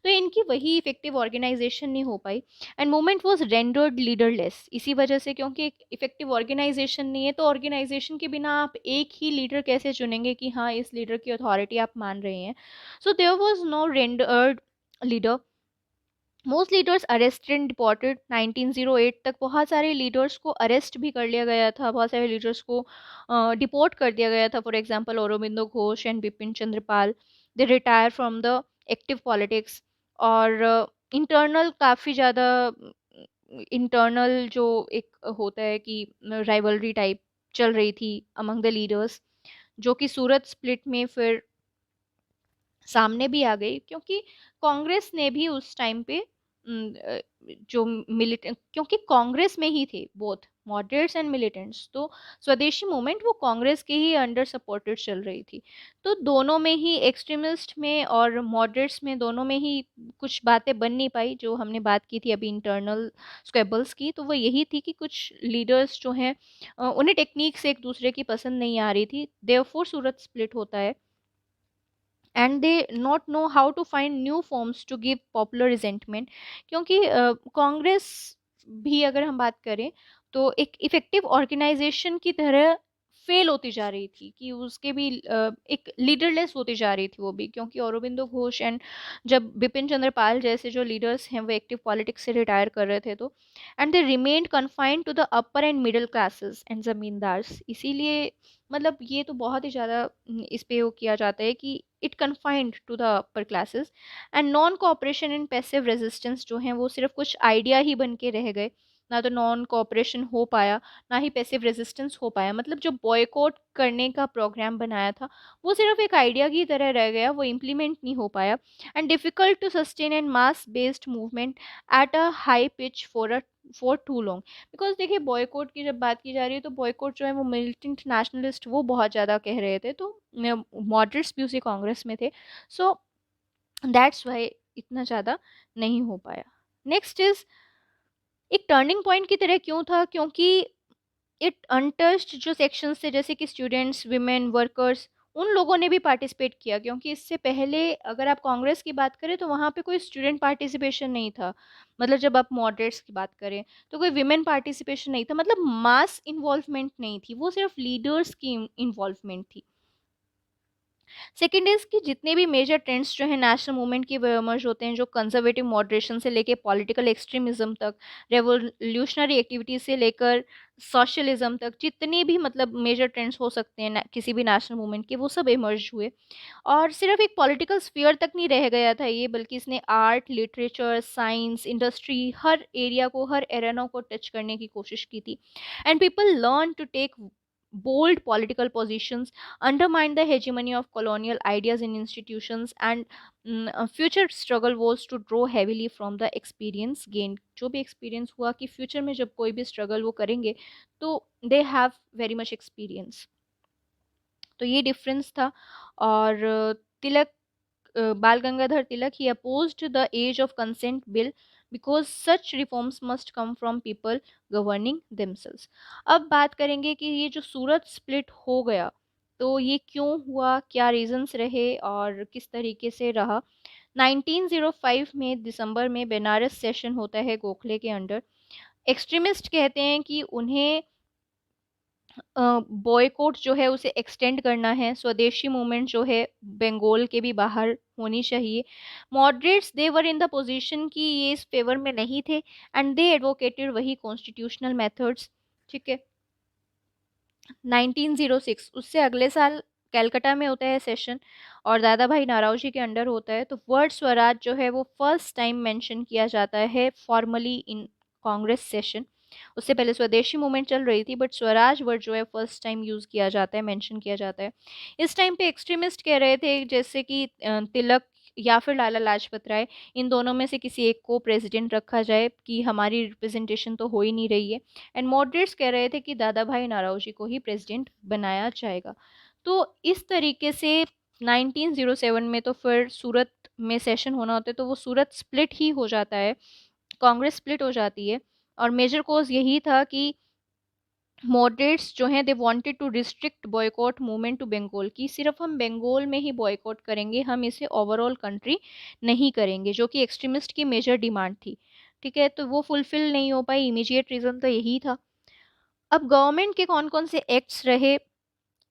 तो इनकी वही इफेक्टिव ऑर्गेनाइजेशन नहीं हो पाई। And movement was rendered leaderless, इसी वजह से, क्योंकि एक इफेक्टिव ऑर्गेनाइजेशन नहीं है, तो ऑर्गेनाइजेशन के बिना आप एक ही लीडर कैसे चुनेंगे कि हाँ इस लीडर की अथॉरिटी आप मान रहे हैं। So there was no rendered leader. Most leaders arrested and deported 1908 तक बहुत सारे लीडर्स को अरेस्ट भी कर लिया गया था, बहुत सारे लीडर्स को डिपोर्ट कर दिया गया था। For example Aurobindo Ghosh and Bipin Chandra Pal, they retire from the active politics. और इंटरनल काफ़ी ज़्यादा इंटरनल जो एक होता है कि राइवलरी टाइप चल रही थी अमंग द लीडर्स, जो कि सूरत स्प्लिट में फिर सामने भी आ गई, क्योंकि कांग्रेस ने भी उस टाइम पे जो मिलिटेंट, क्योंकि कांग्रेस में ही थे बोथ मॉडरेट्स एंड मिलिटेंट्स, तो स्वदेशी मूवमेंट वो कांग्रेस के ही अंडर सपोर्टेड चल रही थी। तो दोनों में ही, एक्सट्रीमिस्ट में और मॉडरेट्स में, दोनों में ही कुछ बातें बन नहीं पाई। जो हमने बात की थी अभी इंटरनल स्क्वेबल्स की, तो वो यही थी कि कुछ लीडर्स जो हैं उन्हें टेक्निक्स एक दूसरे की पसंद नहीं आ रही थी, देयरफॉर सूरत स्प्लिट होता है। And they not know how to find new forms to give popular resentment, क्योंकि कांग्रेस भी अगर हम बात करें तो एक इफेक्टिव ऑर्गेनाइजेशन की तरह फेल होती जा रही थी, कि उसके भी एक लीडरलेस होती जा रही थी वो भी, क्योंकि औरोबिंदो घोष एंड जब बिपिन चंद्र पाल जैसे जो लीडर्स हैं वो एक्टिव पॉलिटिक्स से रिटायर कर रहे थे, तो and they remained confined to the upper and middle classes and zamindars. इसीलिए मतलब ये तो बहुत ही ज़्यादा इस पे वो किया जाता है कि it confined to the upper classes, and non cooperation and passive resistance जो हैं वो सिर्फ कुछ आइडिया ही बन के रह गए। ना तो नॉन कोऑपरेशन हो पाया, ना ही पैसिव रेजिस्टेंस हो पाया। मतलब जो बॉयकॉट करने का प्रोग्राम बनाया था वो सिर्फ एक आइडिया की तरह रह गया, वो इम्प्लीमेंट नहीं हो पाया। And difficult to sustain and mass based movement at a high pitch for too long. Because देखिए, बॉयकॉट की जब बात की जा रही है तो बॉयकॉट जो है वो मिलिटेंट नेशनलिस्ट वो बहुत ज़्यादा कह रहे थे, तो मॉडरेट्स भी उसी कांग्रेस में थे। सो दैट्स वाई इतना ज़्यादा नहीं हो पाया। नेक्स्ट इज, एक टर्निंग पॉइंट की तरह क्यों था? क्योंकि इट अनटच्ड जो सेक्शंस थे, जैसे कि स्टूडेंट्स, विमेन, वर्कर्स, उन लोगों ने भी पार्टिसिपेट किया, क्योंकि इससे पहले अगर आप कांग्रेस की बात करें तो वहाँ पे कोई स्टूडेंट पार्टिसिपेशन नहीं था। मतलब जब आप मॉडरेट्स की बात करें तो कोई विमेन पार्टिसिपेशन नहीं था, मतलब मास इन्वॉल्वमेंट नहीं थी, वो सिर्फ लीडर्स की इन्वॉल्वमेंट थी। सेकेंड इज कि जितने भी मेजर ट्रेंड्स जो है नेशनल मूवमेंट की वो इमर्ज होते हैं, जो कंजर्वेटिव मॉडरेशन से लेके पॉलिटिकल एक्सट्रीमिज्म तक, रेवोल्यूशनरी एक्टिविटीज से लेकर सोशलिज्म तक, जितने भी मतलब मेजर ट्रेंड्स हो सकते हैं किसी भी नेशनल मूवमेंट के, वो सब इमर्ज हुए। और सिर्फ एक पॉलिटिकल स्फीयर तक नहीं रह गया था ये, बल्कि इसने आर्ट, लिटरेचर, साइंस, इंडस्ट्री, हर एरिया को, हर एरेना को टच करने की कोशिश की थी। And people learn to take bold political positions, undermine the hegemony of colonial ideas in institutions, and future struggle was to draw heavily from the experience gained। जो भी experience हुआ कि future में जब कोई भी struggle वो करेंगे तो they have very much experience। तो ये difference था। और तिलक, बाल गंगाधर तिलक, he opposed the age of consent bill because such reforms must come from people governing themselves। अब बात करेंगे कि ये जो सूरत स्प्लिट हो गया तो ये क्यों हुआ, क्या रीजंस रहे और किस तरीके से रहा। 1905 में दिसंबर में बनारस सेशन होता है गोखले के अंडर। एक्सट्रीमिस्ट कहते हैं कि उन्हें बॉयकॉट जो है उसे एक्सटेंड करना है, स्वदेशी मूवमेंट जो है बंगाल के भी बाहर होनी चाहिए। Moderates they were in the position कि ये इस फेवर में नहीं थे, एंड दे एडवोकेटेड वही कॉन्स्टिट्यूशनल मेथड्स। ठीक है। 1906 उससे अगले साल कलकत्ता में होता है सेशन, और दादा भाई नारायणजी के अंडर होता है। तो वर्ड स्वराज जो है वो फर्स्ट टाइम मेंशन किया जाता है फॉर्मली इन कांग्रेस सेशन। उससे पहले स्वदेशी मूवमेंट चल रही थी, बट स्वराज वर्ड जो है फर्स्ट टाइम यूज़ किया जाता है, मेंशन किया जाता है। इस टाइम पे एक्सट्रीमिस्ट कह रहे थे जैसे कि तिलक या फिर लाला लाजपत राय, इन दोनों में से किसी एक को प्रेसिडेंट रखा जाए, कि हमारी रिप्रेजेंटेशन तो हो ही नहीं रही है। एंड मॉडरेट्स कह रहे थे कि दादा भाई नारायणजी को ही प्रेसिडेंट बनाया जाएगा। तो इस तरीके से 1907 में तो फिर सूरत में सेशन होना होता है, तो वो सूरत स्प्लिट ही हो जाता है, कांग्रेस स्प्लिट हो जाती है। और मेजर कॉज यही था कि मॉडरेट्स जो हैं they wanted to restrict boycott movement to Bengal, की सिर्फ हम बंगाल में ही बॉयकॉट करेंगे, हम इसे ओवरऑल कंट्री नहीं करेंगे, जो कि एक्सट्रीमिस्ट की मेजर डिमांड थी। ठीक है, तो वो फुलफिल नहीं हो पाई। इमीडिएट रीज़न तो यही था। अब गवर्नमेंट के कौन कौन से एक्ट्स रहे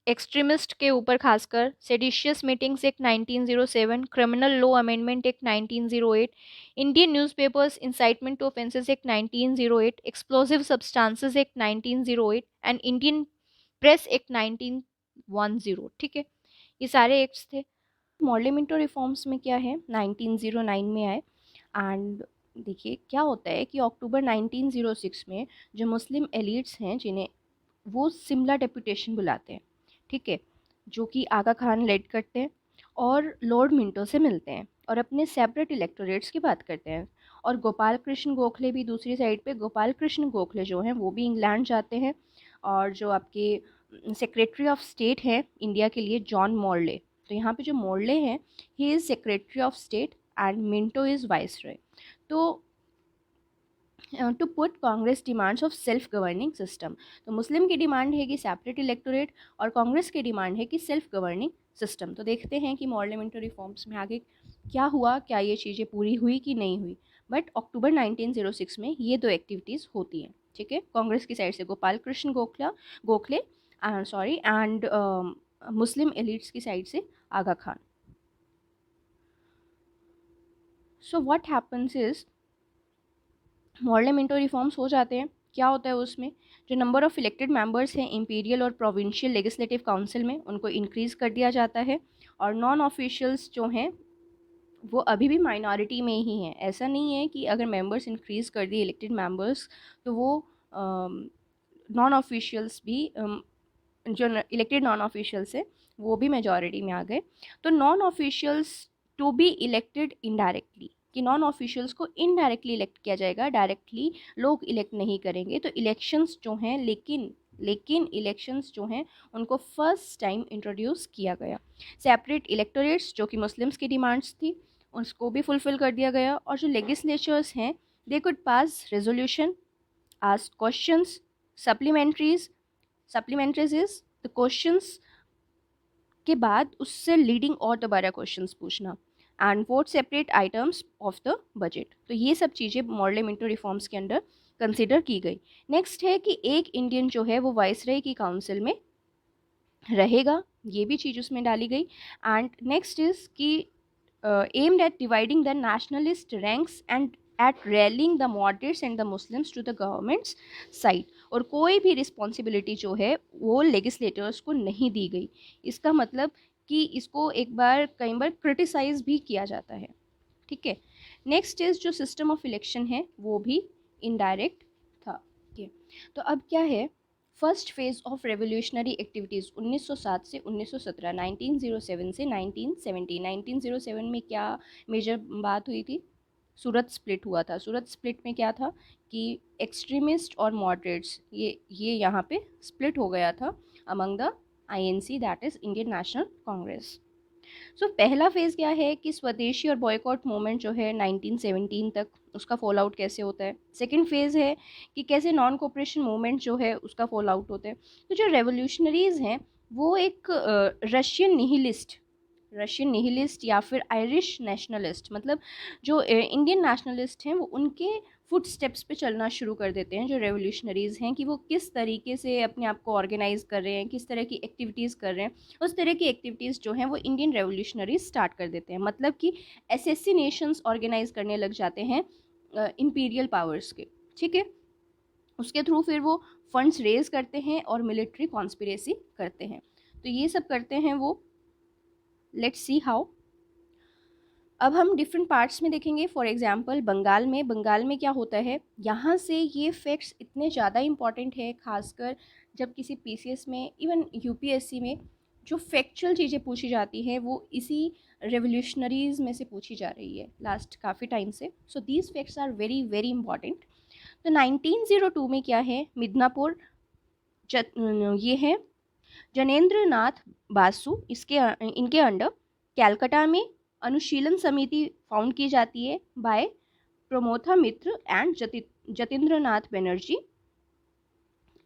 एक्सट्रीमिस्ट के ऊपर खासकर, seditious meetings act 1907, criminal law amendment act 1908, Indian newspapers incitement to offences act 1908, explosive substances act 1908 and Indian press act 1910। ठीक है, ये सारे एक्ट्स थे। पार्लियामेंट्री रिफॉर्म्स में क्या है, 1909 में आए। एंड देखिए क्या होता है कि अक्टूबर 1906 में जो मुस्लिम एलिट्स हैं जिन्हें वो सिमला डेपुटेशन बुलाते हैं, ठीक है, जो कि आगा खान लेड करते हैं और लॉर्ड मिंटो से मिलते हैं और अपने सेपरेट इलेक्टोरेट्स की बात करते हैं। और गोपाल कृष्ण गोखले भी दूसरी साइड पे, गोपाल कृष्ण गोखले जो हैं वो भी इंग्लैंड जाते हैं। और जो आपके सेक्रेटरी ऑफ स्टेट हैं इंडिया के लिए, जॉन मॉर्ले, तो यहाँ पे जो मॉर्ले हैं he is secretary of state and Minto is viceroy. तो to put Congress demands of self governing system, तो मुस्लिम की डिमांड है कि सेपरेट इलेक्टोरेट और कांग्रेस की डिमांड है कि सेल्फ गवर्निंग सिस्टम। तो देखते हैं कि पार्लियामेंट्री रिफॉर्म्स में आगे क्या हुआ, क्या ये चीज़ें पूरी हुई कि नहीं हुई। बट अक्टूबर 1906 में ये दो एक्टिविटीज़ होती हैं, ठीक है। कांग्रेस की साइड से Gopal Krishna Gokhale and Muslim elites की साइड से Aga Khan. So what happens is parliamentary reforms हो जाते हैं। क्या होता है उसमें, जो नंबर ऑफ़ इलेक्टेड मेंबर्स हैं इंपीरियल और प्रोविंशियल लेजिस्लेटिव काउंसिल में, उनको इंक्रीज़ कर दिया जाता है। और नॉन ऑफिशियल्स जो हैं वो अभी भी माइनॉरिटी में ही हैं। ऐसा नहीं है कि अगर मेंबर्स इंक्रीज़ कर दिए इलेक्टेड मेंबर्स तो वो नॉन ऑफिशियल्स भी जो इलेक्टेड नॉन ऑफिशियल्स है वो भी मेजॉरिटी में आ गए। तो non officials to be elected indirectly, कि नॉन ऑफिशियल्स को इनडायरेक्टली इलेक्ट किया जाएगा, डायरेक्टली लोग इलेक्ट नहीं करेंगे। तो इलेक्शंस जो हैं, लेकिन इलेक्शंस जो हैं उनको फर्स्ट टाइम इंट्रोड्यूस किया गया। सेपरेट इलेक्टोरेट्स जो कि मुस्लिम्स की डिमांड्स थी उसको भी फुलफ़िल कर दिया गया। और जो लेजिस्लेचर्स हैं they could pass resolution, ask questions, supplementaries is the questions के बाद उससे लीडिंग और दोबारा क्वेश्चंस पूछना, and vote separate items of the budget. तो ये सब चीज़ें पार्लियामेंट्री रिफॉर्म्स के अंडर कंसिडर की गई। नेक्स्ट है कि एक इंडियन जो है वो वाइसरॉय की काउंसिल में रहेगा, ये भी चीज़ उसमें डाली गई। एंड नेक्स्ट इज कि aimed at dividing the nationalist ranks and at rallying the moderates and the Muslims to the government's side। और कोई भी रिस्पॉन्सिबिलिटी जो है वो लेजिस्लेटर्स को नहीं दी गई। इसका मतलब कि इसको कई बार क्रिटिसाइज भी किया जाता है, ठीक है। नेक्स्ट इज जो सिस्टम ऑफ इलेक्शन है वो भी इनडायरेक्ट था, ठीक है। तो अब क्या है, first phase of revolutionary activities 1907 से 1917, 1907 से 1970। 1907 में क्या मेजर बात हुई थी, सूरत स्प्लिट हुआ था। सूरत स्प्लिट में क्या था कि एक्सट्रीमिस्ट और मॉडरेट्स ये यहाँ पे स्प्लिट हो गया था among the INC, that is Indian national Congress. So पहला फेज़ क्या है कि स्वदेशी और बॉयकॉट मूवमेंट जो है 1917 तक, उसका फॉल आउट कैसे होता है। सेकंड फेज़ है कि कैसे नॉन कोऑपरेशन मूवमेंट जो है उसका फॉल आउट होता है। तो जो रेवोल्यूशनरीज़ हैं वो एक रशियन निहिलिस्ट या फिर आयरिश नेशनलिस्ट, मतलब जो इंडियन नेशनलिस्ट हैं वो उनके फुट स्टेप्स पे चलना शुरू कर देते हैं। जो रेवोल्यूशनरीज़ हैं कि वो किस तरीके से अपने आप को ऑर्गेनाइज़ कर रहे हैं, किस तरह की एक्टिविटीज़ कर रहे हैं, उस तरह की एक्टिविटीज़ जो हैं वो इंडियन रेवोल्यूशनरीज स्टार्ट कर देते हैं। मतलब कि एसेसिनेशंस ऑर्गेनाइज करने लग जाते हैं इंपीरियल पावर्स के, ठीक है। उसके थ्रू फिर वो फंड्स रेज करते हैं और मिलिट्री कॉन्स्पिरेसी करते हैं। तो ये सब करते हैं वो। Let's see how. अब हम डिफरेंट पार्ट्स में देखेंगे। फॉर एग्जांपल बंगाल में क्या होता है, यहाँ से ये फैक्ट्स इतने ज़्यादा इम्पॉर्टेंट है, खासकर जब किसी पीसीएस में, इवन यूपीएससी में जो फैक्चुअल चीज़ें पूछी जाती हैं वो इसी रेवोल्यूशनरीज़ में से पूछी जा रही है लास्ट काफ़ी टाइम से। So these facts are very very important. तो 1902 में क्या है, मिदनापुर ये है जनेंद्र नाथ बासु, इनके अंडर कैलकाटा में अनुशीलन समिति फाउंड की जाती है बाय प्रमोथा मित्र एंड जतेंद्र नाथ बनर्जी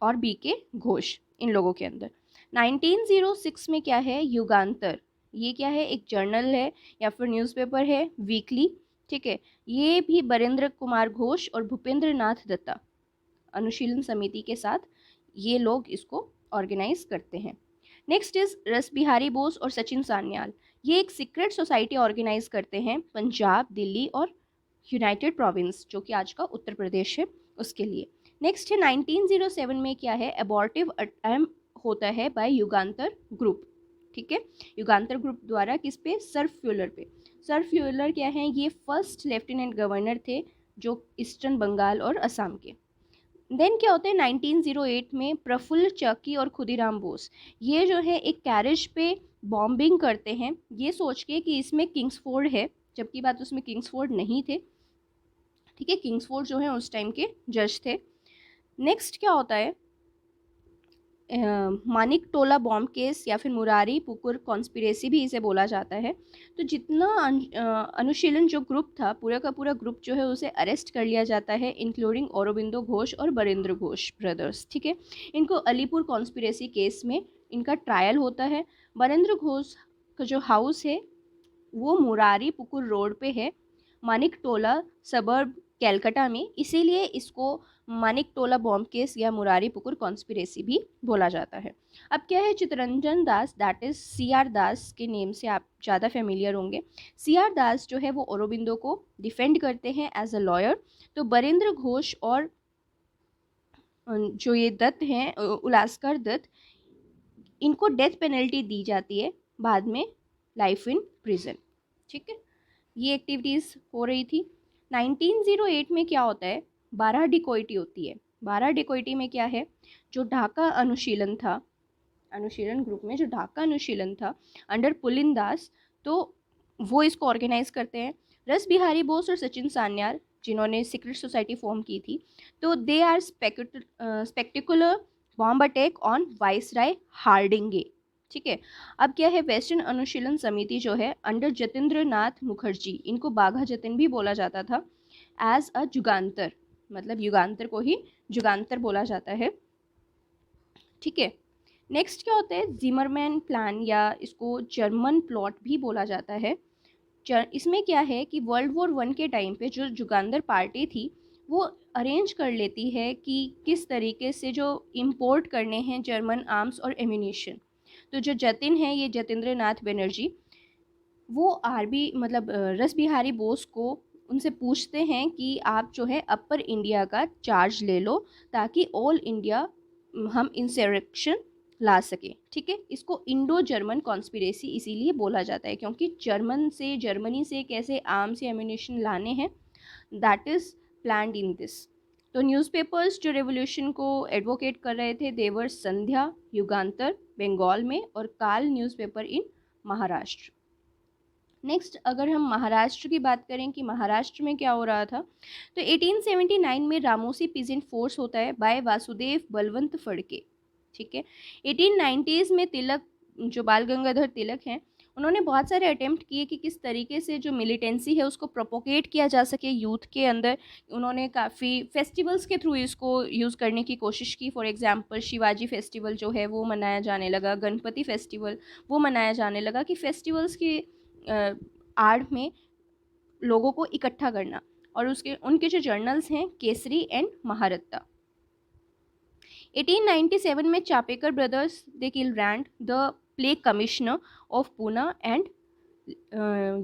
और बी के घोष, इन लोगों के अंदर। 1906 में क्या है, युगांतर, ये क्या है, एक जर्नल है या फिर न्यूज़पेपर है, वीकली, ठीक है। ये भी बरेंद्र कुमार घोष और भूपेंद्र नाथ दत्ता अनुशीलन समिति के साथ ये लोग इसको ऑर्गेनाइज करते हैं। नेक्स्ट इज रस बिहारी बोस और सचिन सान्याल। ये एक सीक्रेट सोसाइटी ऑर्गेनाइज करते हैं पंजाब, दिल्ली और यूनाइटेड प्रोविंस, जो कि आज का उत्तर प्रदेश है, उसके लिए। नेक्स्ट है 1907 में क्या है, अबॉर्टिव अटेम्प्ट होता है बाय युगांतर ग्रुप। ठीक है, युगांतर ग्रुप द्वारा किस पे, सर फ्यूलर पे। सर फ्यूलर क्या है, ये फर्स्ट लेफ्टिनेंट गवर्नर थे जो ईस्टर्न बंगाल और असम के। देन क्या होता है 1908 में प्रफुल्ल चौकी और खुदीराम बोस, ये जो है एक कैरेज पे बॉम्बिंग करते हैं, ये सोच के कि इसमें किंग्सफोर्ड है, जबकि बात उसमें किंग्सफोर्ड नहीं थे। ठीक है, किंग्सफोर्ड जो है उस टाइम के जज थे। नेक्स्ट क्या होता है, मानिक टोला बॉम्ब केस या फिर मुरारी पुकुर कॉन्स्पिरेसी भी इसे बोला जाता है। तो जितना अनुशीलन जो ग्रुप था, पूरा का पूरा ग्रुप जो है उसे अरेस्ट कर लिया जाता है, इंक्लूडिंग औरोबिंदो घोष और बरेंद्र घोष ब्रदर्स। ठीक है, इनको अलीपुर कॉन्स्पिरेसी केस में इनका ट्रायल होता है। बरेंद्र घोष का जो हाउस है वो मुरारी पुकुर रोड पे है, मानिक टोला सबर्ब कैलकाटा में, इसीलिए इसको मानिक टोला बॉम्ब केस या मुरारी पुकुर कॉन्स्पिरेसी भी बोला जाता है। अब क्या है, Chittaranjan Das, that is C R Das के नेम से आप ज़्यादा फेमिलियर होंगे। सी आर दास जो है वो औरोबिंदो को डिफेंड करते हैं एज अ लॉयर। तो बरेंद्र घोष और जो ये दत्त हैं, उलास्कर दत्त, इनको डेथ पेनल्टी दी जाती है, बाद में लाइफ इन प्रिजन। ठीक है, ये एक्टिविटीज़ हो रही थी। 1908 में क्या होता है, 12 डिकोइटी होती है। 12 डिकोइटी में क्या है, जो ढाका अनुशीलन था, अनुशीलन ग्रुप में जो ढाका अनुशीलन था अंडर पुलिन दास, तो वो इसको ऑर्गेनाइज करते हैं। रस बिहारी बोस और सचिन सान्याल जिन्होंने सीक्रेट सोसाइटी फॉर्म की थी, तो they are spectacular bomb attack on viceroy Hardinge. ठीक है, अब क्या है, वेस्टर्न अनुशीलन समिति जो है अंडर जतेंद्र नाथ मुखर्जी, इनको बाघा जतिन भी बोला जाता था, एज अ जुगांतर, मतलब युगांतर को ही जुगांतर बोला जाता है। ठीक है, नेक्स्ट क्या होता है, जिमरमैन प्लान या इसको जर्मन प्लॉट भी बोला जाता है। इसमें क्या है कि वर्ल्ड वॉर 1 के टाइम पे जो जुगांदर पार्टी थी वो अरेंज कर लेती है कि किस तरीके से जो इंपोर्ट करने हैं जर्मन आर्म्स और एम्यूनिशन। तो जो जतिन है, ये जतेंद्र नाथ बनर्जी, वो आरबी मतलब रस बिहारी बोस को उनसे पूछते हैं कि आप जो है अपर इंडिया का चार्ज ले लो, ताकि ऑल इंडिया हम इंसरेक्शन ला सके। ठीक है, इसको इंडो जर्मन कॉन्स्पिरेसी इसीलिए बोला जाता है, क्योंकि जर्मनी से कैसे आर्म्स या एम्यूनिशन लाने हैं, that is planned in this. तो न्यूज़पेपर्स जो रेवोल्यूशन को एडवोकेट कर रहे थे, देवर संध्या, युगांतर बंगाल में, और काल न्यूज़पेपर इन महाराष्ट्र। नेक्स्ट अगर हम महाराष्ट्र की बात करें कि महाराष्ट्र में क्या हो रहा था, तो 1879 में रामोसी पीजेंट फोर्स होता है बाय वासुदेव बलवंत फड़के। ठीक है, 1890s में तिलक, जो बाल गंगाधर तिलक हैं, उन्होंने बहुत सारे अटेम्प्ट किए कि किस तरीके से जो मिलिटेंसी है उसको प्रोपोगेट किया जा सके यूथ के अंदर। उन्होंने काफ़ी फेस्टिवल्स के थ्रू इसको यूज़ करने की कोशिश की। फॉर एग्जांपल शिवाजी फेस्टिवल जो है वो मनाया जाने लगा, गणपति फेस्टिवल वो मनाया जाने लगा, कि फेस्टिवल्स की आड़ में लोगों को इकट्ठा करना। और उसके उनके जो जर्नल्स हैं केसरी एंड महारत्ता। 1897 में Chapekar brothers they kill Rand the plague commissioner of Poona and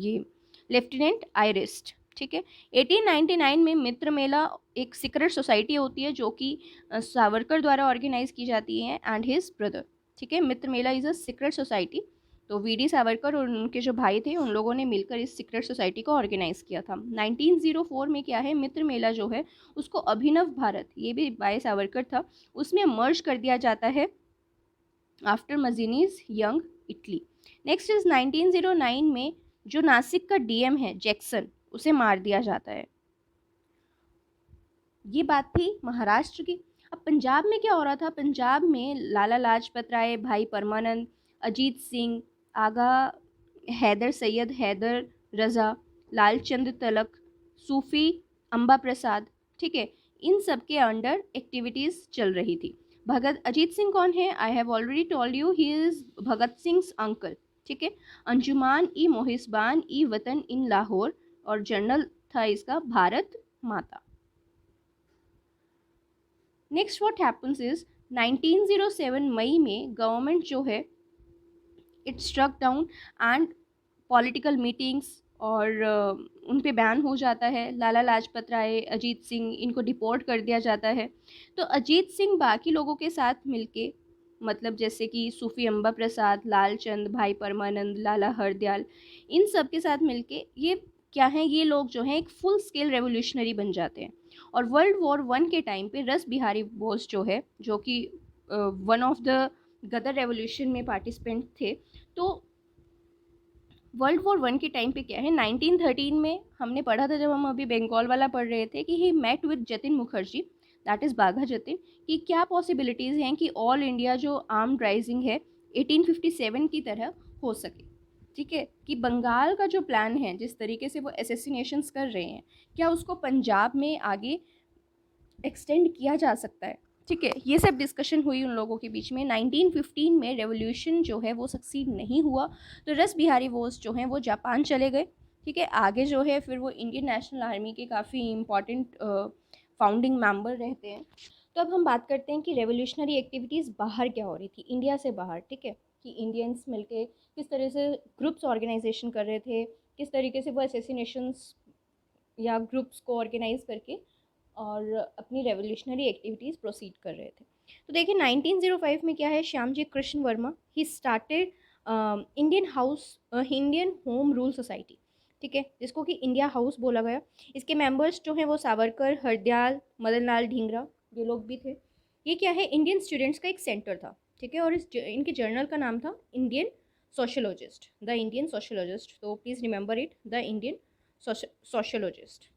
ये लेफ्टिनेंट आयरिस्ट। ठीक है, 1899 में मित्र मेला एक सीक्रेट सोसाइटी होती है जो कि सावरकर द्वारा ऑर्गेनाइज की जाती है एंड हिज ब्रदर। ठीक है, मित्र मेला इज अ सीक्रेट सोसाइटी। तो वीडी सावरकर और उनके जो भाई थे उन लोगों ने मिलकर इस सीक्रेट सोसाइटी को ऑर्गेनाइज किया था। 1904 में क्या है, मित्र मेला जो है उसको अभिनव भारत, ये भी बाय सावरकर था, उसमें मर्ज कर दिया जाता है after Mazzini's Young Italy. Next is 1909 में जो नासिक का डीएम है जैक्सन, उसे मार दिया जाता है। ये बात थी महाराष्ट्र की। अब पंजाब में क्या हो रहा था, पंजाब में लाला लाजपत राय, भाई परमानंद, अजीत सिंह, आगा हैदर, सैयद हैदर रज़ा, लालचंद तलक, सूफी अंबा प्रसाद, ठीक है, इन सब के अंडर एक्टिविटीज़ चल रही थी। भगत अजीत सिंह कौन है, I have already told you, he is Bhagat Singh uncle. ठीक है, अंजुमान ई मोहिसबान ई वतन इन लाहौर, और जनरल था इसका भारत माता। नेक्स्ट व्हाट हैपन्स इज 1907 मई में गवर्नमेंट जो है it struck down and political meetings और उन पे बैन हो जाता है। लाला लाजपत राय, अजीत सिंह, इनको डिपोर्ट कर दिया जाता है। तो अजीत सिंह बाकी लोगों के साथ मिलके, मतलब जैसे कि सूफी अम्बा प्रसाद, लालचंद, भाई परमानंद, लाला हरदयाल, इन सब के साथ मिलके ये क्या है, ये लोग जो हैं एक फुल स्केल रेवोल्यूशनरी बन जाते हैं। और वर्ल्ड वॉर वन के टाइम पे रस बिहारी बोस जो है, जो कि one of the Ghadar revolution में पार्टिसिपेंट थे, तो वर्ल्ड वॉर वन के टाइम पे क्या है, 1913 में हमने पढ़ा था जब हम अभी बंगाल वाला पढ़ रहे थे, कि he met with Jatin Mukherjee, that is Bagha Jatin, कि क्या पॉसिबिलिटीज़ हैं कि ऑल इंडिया जो आर्म्ड राइजिंग है 1857 की तरह हो सके। ठीक है, कि बंगाल का जो प्लान है, जिस तरीके से वो एसेसिनेशंस कर रहे हैं, क्या उसको पंजाब में आगे एक्सटेंड किया जा सकता है। ठीक है, ये सब डिस्कशन हुई उन लोगों के बीच में। 1915 में रेवोल्यूशन जो है वो सक्सीड नहीं हुआ, तो रस बिहारी बोस जो हैं वो जापान चले गए। ठीक है, आगे जो है फिर वो इंडियन नेशनल आर्मी के काफ़ी इम्पॉर्टेंट फाउंडिंग मेंबर रहते हैं। तो अब हम बात करते हैं कि रेवोल्यूशनरी एक्टिविटीज़ बाहर क्या हो रही थी, इंडिया से बाहर। ठीक है, कि इंडियंस मिलके किस तरह से ग्रुप्स ऑर्गेनाइजेशन कर रहे थे, किस तरीके से वो एसेसिनेशंस या ग्रुप्स को ऑर्गेनाइज करके और अपनी रेवोल्यूशनरी एक्टिविटीज़ प्रोसीड कर रहे थे। तो देखिए 1905 में क्या है, Shyamji Krishna Verma he started Indian home rule society. ठीक है, जिसको कि इंडिया हाउस बोला गया। इसके मेंबर्स जो हैं वो सावरकर, हरदयाल, मदन लाल ढींगरा, ये लोग भी थे। ये क्या है, इंडियन स्टूडेंट्स का एक सेंटर था। ठीक है, और इनके जर्नल का नाम था Indian sociologist, the Indian sociologist. तो please remember it, the Indian sociologist.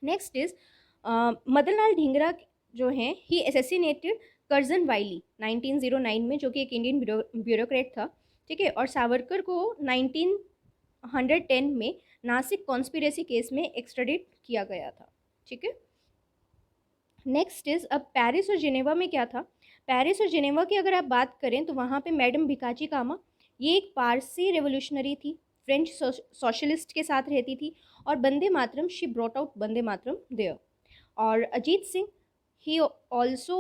Next is Madan Lal Dhingra जो हैं, ही एसेसिनेटेड कर्जन वाइली 1909 में, जो कि एक इंडियन ब्यूरोक्रेट था। ठीक है, और सावरकर को 1910 में नासिक कॉन्स्पिरेसी केस में एक्स्ट्राडिट किया गया था। ठीक है, नेक्स्ट इज अब पेरिस और जिनेवा में क्या था। पेरिस और जिनेवा की अगर आप बात करें तो वहाँ पे मैडम भिकाजी कामा, ये एक पारसी रेवोल्यूशनरी थी, फ्रेंच सोशलिस्ट के साथ रहती थी, और Vande Mataram, she brought out Vande Mataram there. और Ajit Singh, he also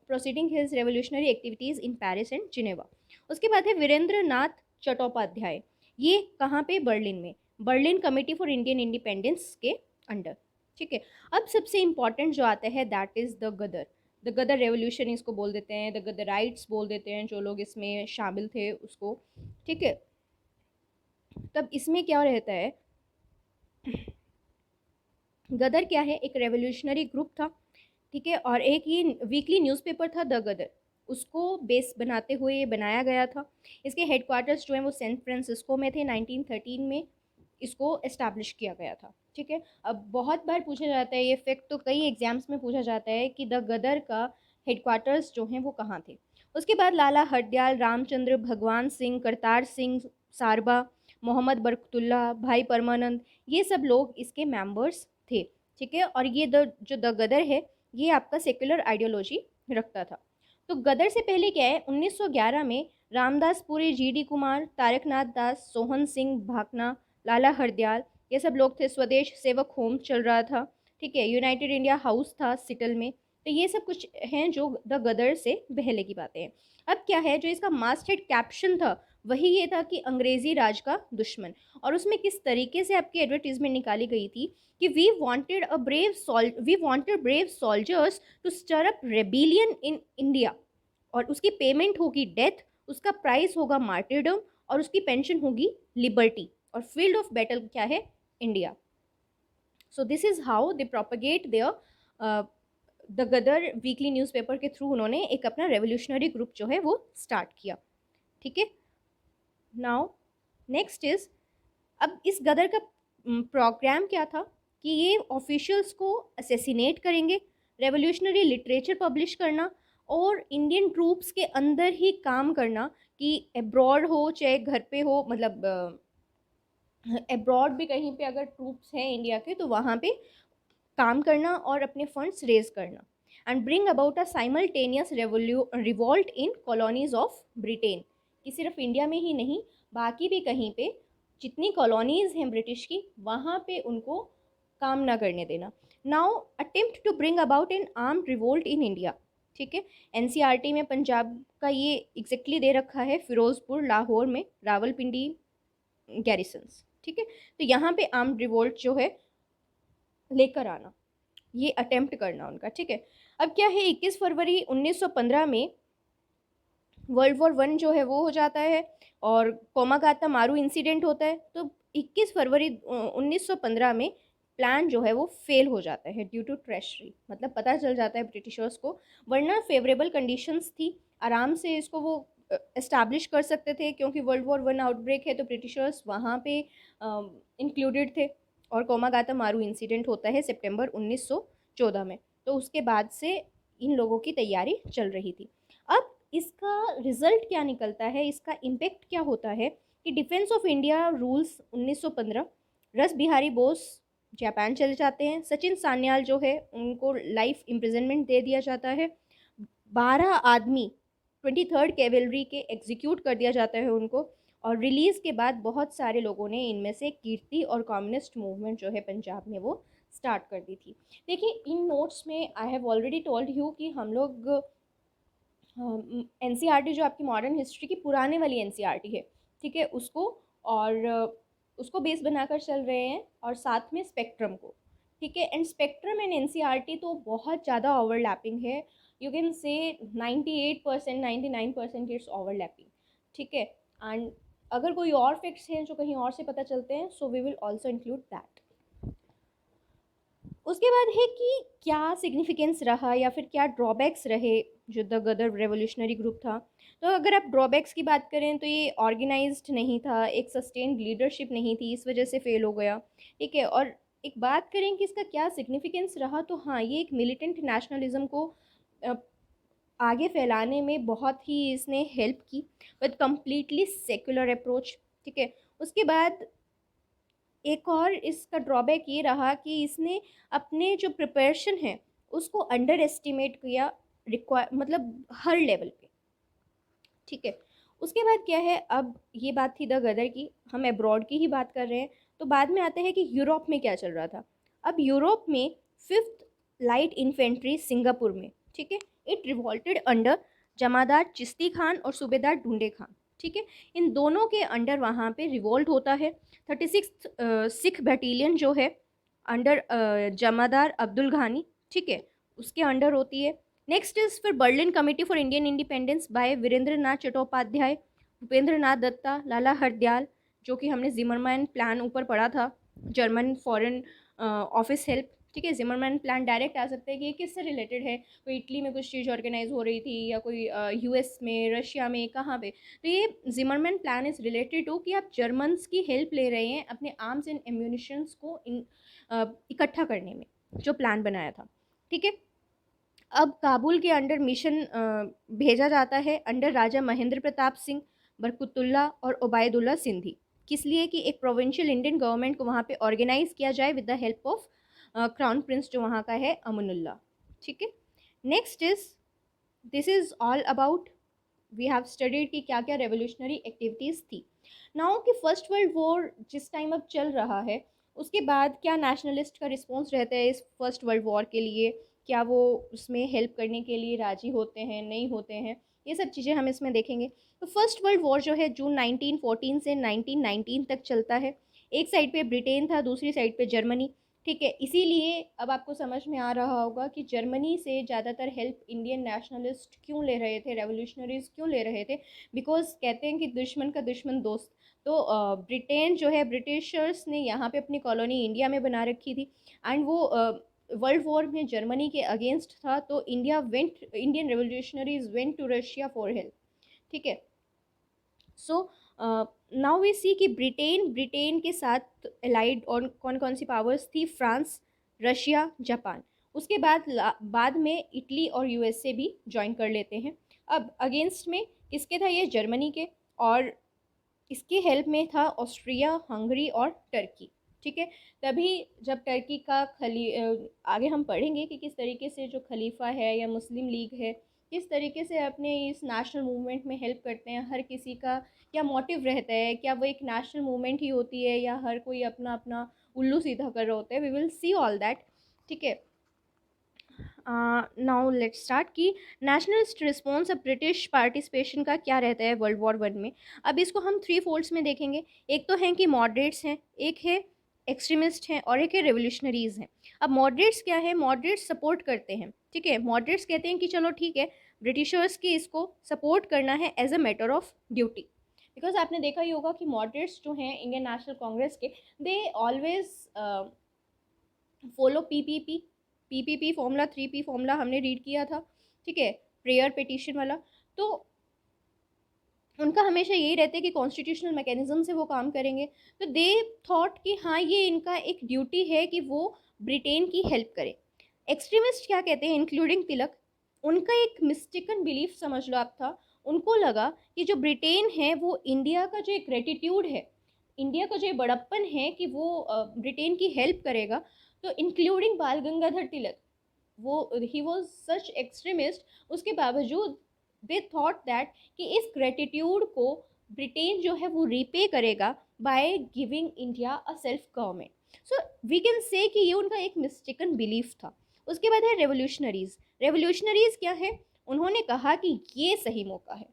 proceeding his revolutionary activities in Paris and Geneva. उसके बाद है वीरेंद्र नाथ चट्टोपाध्याय, ये कहाँ पे, बर्लिन में, Berlin committee for Indian independence के अंडर। ठीक है, अब सबसे इंपॉर्टेंट जो आता है that is the Ghadar revolution इसको बोल देते हैं, द गदराइट्स बोल देते हैं, जो लोग इसमें शामिल थे उसको। ठीक है, तब इसमें क्या रहता है, गदर क्या है, एक रेवोल्यूशनरी ग्रुप था। ठीक है, और एक ये वीकली न्यूज़पेपर था द गदर, उसको बेस बनाते हुए ये बनाया गया था। इसके हेडक्वार्टर्स जो हैं वो सैन फ्रांसिस्को में थे। 1913 में इसको एस्टैब्लिश किया गया था। ठीक है, अब बहुत बार पूछा जाता है ये फैक्ट, तो कई एग्जाम्स में पूछा जाता है कि द गदर का हेडक्वार्टर्स जो हैं वो कहाँ थे। उसके बाद लाला हरदयाल, रामचंद्र, भगवान सिंह, करतार सिंह सारबा, मोहम्मद बरकतुल्ला, भाई परमानंद, ये सब लोग इसके मेंबर्स थे। ठीक है, और ये जो द गदर है, ये आपका सेक्युलर आइडियोलॉजी रखता था। तो गदर से पहले क्या है, 1911 में रामदास पुरी, जीडी कुमार, तारकनाथ दास, सोहन सिंह भाकना, लाला हरदयाल, ये सब लोग थे। स्वदेश सेवक होम चल रहा था। ठीक है, यूनाइटेड इंडिया हाउस था सिटल में। तो ये सब कुछ हैं जो द गदर से पहले की बातें हैं। अब क्या है, जो इसका मास्ट हेड कैप्शन था वही ये था कि अंग्रेजी राज का दुश्मन। और उसमें किस तरीके से आपकी एडवर्टीजमेंट निकाली गई थी कि we wanted brave soldiers to stir up rebellion in India, और उसकी पेमेंट होगी डेथ, उसका प्राइस होगा मार्टिरडम, और उसकी पेंशन होगी लिबर्टी, और फील्ड ऑफ बैटल क्या है, India. So this is how they propagate their, the Ghadar weekly newspaper के थ्रू उन्होंने एक अपना रेवोल्यूशनरी ग्रुप जो है वो स्टार्ट किया। ठीक है, नाउ नेक्स्ट इज, अब इस गदर का प्रोग्राम क्या था कि ये ऑफिशियल्स को असेसिनेट करेंगे, रेवोल्यूशनरी लिटरेचर पब्लिश करना, और इंडियन ट्रूप्स के अंदर ही काम करना, कि अब्रॉड हो चाहे घर पे हो, मतलब अब्रॉड भी कहीं पे अगर ट्रूप्स हैं इंडिया के तो वहाँ पे काम करना और अपने फंड्स रेज करना, and bring about a simultaneous revolt in colonies of Britain, कि सिर्फ इंडिया में ही नहीं, बाकी भी कहीं पे जितनी कॉलोनीज हैं ब्रिटिश की, वहाँ पे उनको काम ना करने देना। Now attempt to bring about an armed revolt in India, ठीक है। एनसीईआरटी में पंजाब का ये एग्जैक्टली दे रखा है, फिरोजपुर लाहौर में रावलपिंडी गैरिसन्स। ठीक है, तो यहाँ पे आर्म्ड रिवोल्ट जो है लेकर आना, ये अटेम्प्ट करना उनका। ठीक है, अब क्या है, 21 फरवरी 1915 में वर्ल्ड वॉर 1 जो है वो हो जाता है और कोमागाता मारू इंसिडेंट होता है। तो 21 फरवरी 1915 में प्लान जो है वो फेल हो जाता है ड्यू टू ट्रेशरी, मतलब पता चल जाता है ब्रिटिशर्स को, वरना फेवरेबल कंडीशंस थी, आराम से इसको वो एस्टैब्लिश कर सकते थे, क्योंकि वर्ल्ड वॉर 1 आउटब्रेक है तो ब्रिटिशर्स वहाँ पे इंक्लूडेड थे। और कोमागाता मारू इंसिडेंट होता है सितंबर 1914 में, तो उसके बाद से इन लोगों की तैयारी चल रही थी। अब इसका रिजल्ट क्या निकलता है, इसका इम्पेक्ट क्या होता है कि डिफेंस ऑफ इंडिया रूल्स 1915, रस बिहारी बोस जापान चले जाते हैं, सचिन सान्याल जो है उनको लाइफ इम्प्रिजनमेंट दे दिया जाता है, 12 आदमी 23rd कैवेलरी के एग्जीक्यूट कर दिया जाता है उनको। और रिलीज़ के बाद बहुत सारे लोगों ने, इनमें से कीर्ति और कम्युनिस्ट मूवमेंट जो है पंजाब में वो स्टार्ट कर दी थी। देखिए इन नोट्स में I have already told you कि हम लोग एनसीईआरटी जो आपकी मॉडर्न हिस्ट्री की पुराने वाली एनसीईआरटी है, ठीक है, उसको और उसको बेस बनाकर चल रहे हैं, और साथ में स्पेक्ट्रम को। ठीक है, एंड स्पेक्ट्रम एंड एनसीईआरटी तो बहुत ज़्यादा ओवरलैपिंग है, you can say 98%, 99% it's overlapping. ठीक है, एंड अगर कोई और फैक्ट्स हैं जो कहीं और से पता चलते हैं, so we will also include that. उसके बाद है कि क्या सिग्निफिकेंस रहा या फिर क्या ड्रॉबैक्स रहे जो द गदर रेवोल्यूशनरी ग्रुप था। तो अगर आप ड्रॉबैक्स की बात करें तो ये ऑर्गेनाइज्ड नहीं था, एक सस्टेन्ड लीडरशिप नहीं थी, इस वजह से फेल हो गया। ठीक है, और एक बात करें कि इसका क्या सिग्निफिकेंस रहा, तो हाँ, ये एक मिलिटेंट नेशनलिज्म को अ, आगे फैलाने में बहुत ही इसने हेल्प की, विद कम्प्लीटली सेक्युलर अप्रोच। ठीक है, उसके बाद एक और इसका ड्रॉबैक ये रहा कि इसने अपने जो प्रिपरेशन है उसको अंडर एस्टिमेट किया, रिक्वायर मतलब हर लेवल पे। ठीक है, उसके बाद क्या है, अब ये बात थी द गदर की, हम अब्रॉड की ही बात कर रहे हैं, तो बाद में आते हैं कि यूरोप में क्या चल रहा था। अब यूरोप में 5th लाइट इन्फेंट्री सिंगापुर में, ठीक है, इट रिवॉल्टेड अंडर जमादार चिश्ती खान और सूबेदार ढूंढे खान। ठीक है, इन दोनों के अंडर वहाँ पे रिवोल्ट होता है। 36 सिख बटालियन जो है अंडर जमादार अब्दुल घानी, ठीक है, उसके अंडर होती है। नेक्स्ट इज फिर Berlin committee for Indian independence by Virendra Nath Chattopadhyay, Bhupendra Nath Datta, Lala Hardayal, जो कि हमने जिमरमैन प्लान ऊपर पढ़ा था, जर्मन फॉरेन ऑफिस हेल्प। ठीक है, जिमरमैन प्लान डायरेक्ट आ सकते हैं कि ये किससे रिलेटेड है, कोई इटली में कुछ चीज़ ऑर्गेनाइज हो रही थी या कोई यूएस में, रशिया में, कहाँ पे। तो ये Zimmermann plan is related to कि आप जर्मन्स की हेल्प ले रहे हैं अपने आर्म्स एंड एम्यूनिशंस को इकट्ठा करने में, जो प्लान बनाया था। ठीक है, अब काबुल के अंडर मिशन भेजा जाता है अंडर राजा महेंद्र प्रताप सिंह, बरकतुल्ला और ओबायदुल्ला सिंधी, किस लिए कि एक प्रोविंशियल इंडियन गवर्नमेंट को वहाँ पे ऑर्गेनाइज किया जाए with the help of crown prince जो वहाँ का है, अमनुल्ला। ठीक है, next is, this is all about, we have studied कि क्या क्या रेवोल्यूशनरी एक्टिविटीज़ थी। नाउ कि फर्स्ट वर्ल्ड वॉर जिस टाइम अब चल रहा है, उसके बाद क्या नेशनलिस्ट का रिस्पॉन्स रहता है इस फर्स्ट वर्ल्ड वॉर के लिए, क्या वो उसमें हेल्प करने के लिए राजी होते हैं, नहीं होते हैं, ये सब चीज़ें हम इसमें देखेंगे। तो फर्स्ट वर्ल्ड वॉर जो है जून 1914 से 1919 तक चलता है। एक साइड पे ब्रिटेन था, दूसरी साइड पे जर्मनी। ठीक है, इसीलिए अब आपको समझ में आ रहा होगा कि जर्मनी से ज़्यादातर हेल्प इंडियन नेशनलिस्ट क्यों ले रहे थे, रेवोल्यूशनरीज क्यों ले रहे थे, बिकॉज कहते हैं कि दुश्मन का दुश्मन दोस्त। तो ब्रिटेन जो है, ब्रिटिशर्स ने यहाँ पे अपनी कॉलोनी इंडिया में बना रखी थी, एंड वो वर्ल्ड वॉर में जर्मनी के अगेंस्ट था, तो Indian revolutionaries went to Russia for help. ठीक है, सो नाउ वी सी कि ब्रिटेन के साथ एलाइड और कौन कौन सी पावर्स थी, फ्रांस, रशिया, जापान। उसके बाद में इटली और यूएसए भी ज्वाइन कर लेते हैं। अब अगेंस्ट में किसके था, ये जर्मनी के, और इसकी हेल्प में था ऑस्ट्रिया, हंगरी और टर्की। ठीक है, तभी जब टर्की का आगे हम पढ़ेंगे कि किस तरीके से जो खलीफा है या मुस्लिम लीग है, किस तरीके से अपने इस नेशनल मूवमेंट में हेल्प करते हैं, हर किसी का क्या मोटिव रहता है, क्या वो एक नेशनल मूवमेंट ही होती है या हर कोई अपना अपना उल्लू सीधा कर रहा होता है, we will see all that. ठीक है, नाउ लेट्स स्टार्ट कि नेशनलिस्ट रिस्पॉन्स अब ब्रिटिश पार्टिसिपेशन का क्या रहता है वर्ल्ड वॉर वन में। अब इसको हम थ्री फोल्ड्स में देखेंगे। एक तो है कि मॉडरेट्स हैं, एक है एक्सट्रीमिस्ट हैं, और एक है रेवोल्यूशनरीज हैं। अब मॉडरेट्स क्या है? मॉडरेट्स सपोर्ट करते हैं, ठीक है। मॉडरेट्स कहते हैं कि चलो ठीक है, ब्रिटिशर्स की इसको सपोर्ट करना है as a matter of duty. Because आपने देखा ही होगा कि मॉडरेट्स जो हैं इंडियन नेशनल कांग्रेस के, they always follow PPP formula, 3P formula हमने रीड किया था, ठीक है, प्रेयर पिटिशन वाला। तो उनका हमेशा यही रहता है कि कॉन्स्टिट्यूशनल मैकेनिज्म से वो काम करेंगे। तो दे थॉट कि हाँ, ये इनका एक ड्यूटी है कि वो ब्रिटेन की हेल्प करें। एक्सट्रीमिस्ट क्या कहते हैं, इंक्लूडिंग तिलक, उनका एक मिस्टेकन बिलीफ समझ लो आप था। उनको लगा कि जो ब्रिटेन है वो इंडिया का जो एक ग्रेटिट्यूड है, इंडिया का जो ये बड़प्पन है कि वो ब्रिटेन की हेल्प करेगा। तो इंक्लूडिंग बाल गंगाधर तिलक, वो ही वॉज सच एक्सट्रीमिस्ट, उसके बावजूद दे थॉट दैट कि इस ग्रेटिट्यूड को ब्रिटेन जो है वो रीपे करेगा by giving India a self government. So we can say कि ये उनका एक मिस्टेकन बिलीफ था। उसके बाद है रेवोल्यूशनरीज। रेवोल्यूशनरीज क्या है? उन्होंने कहा कि ये सही मौका है,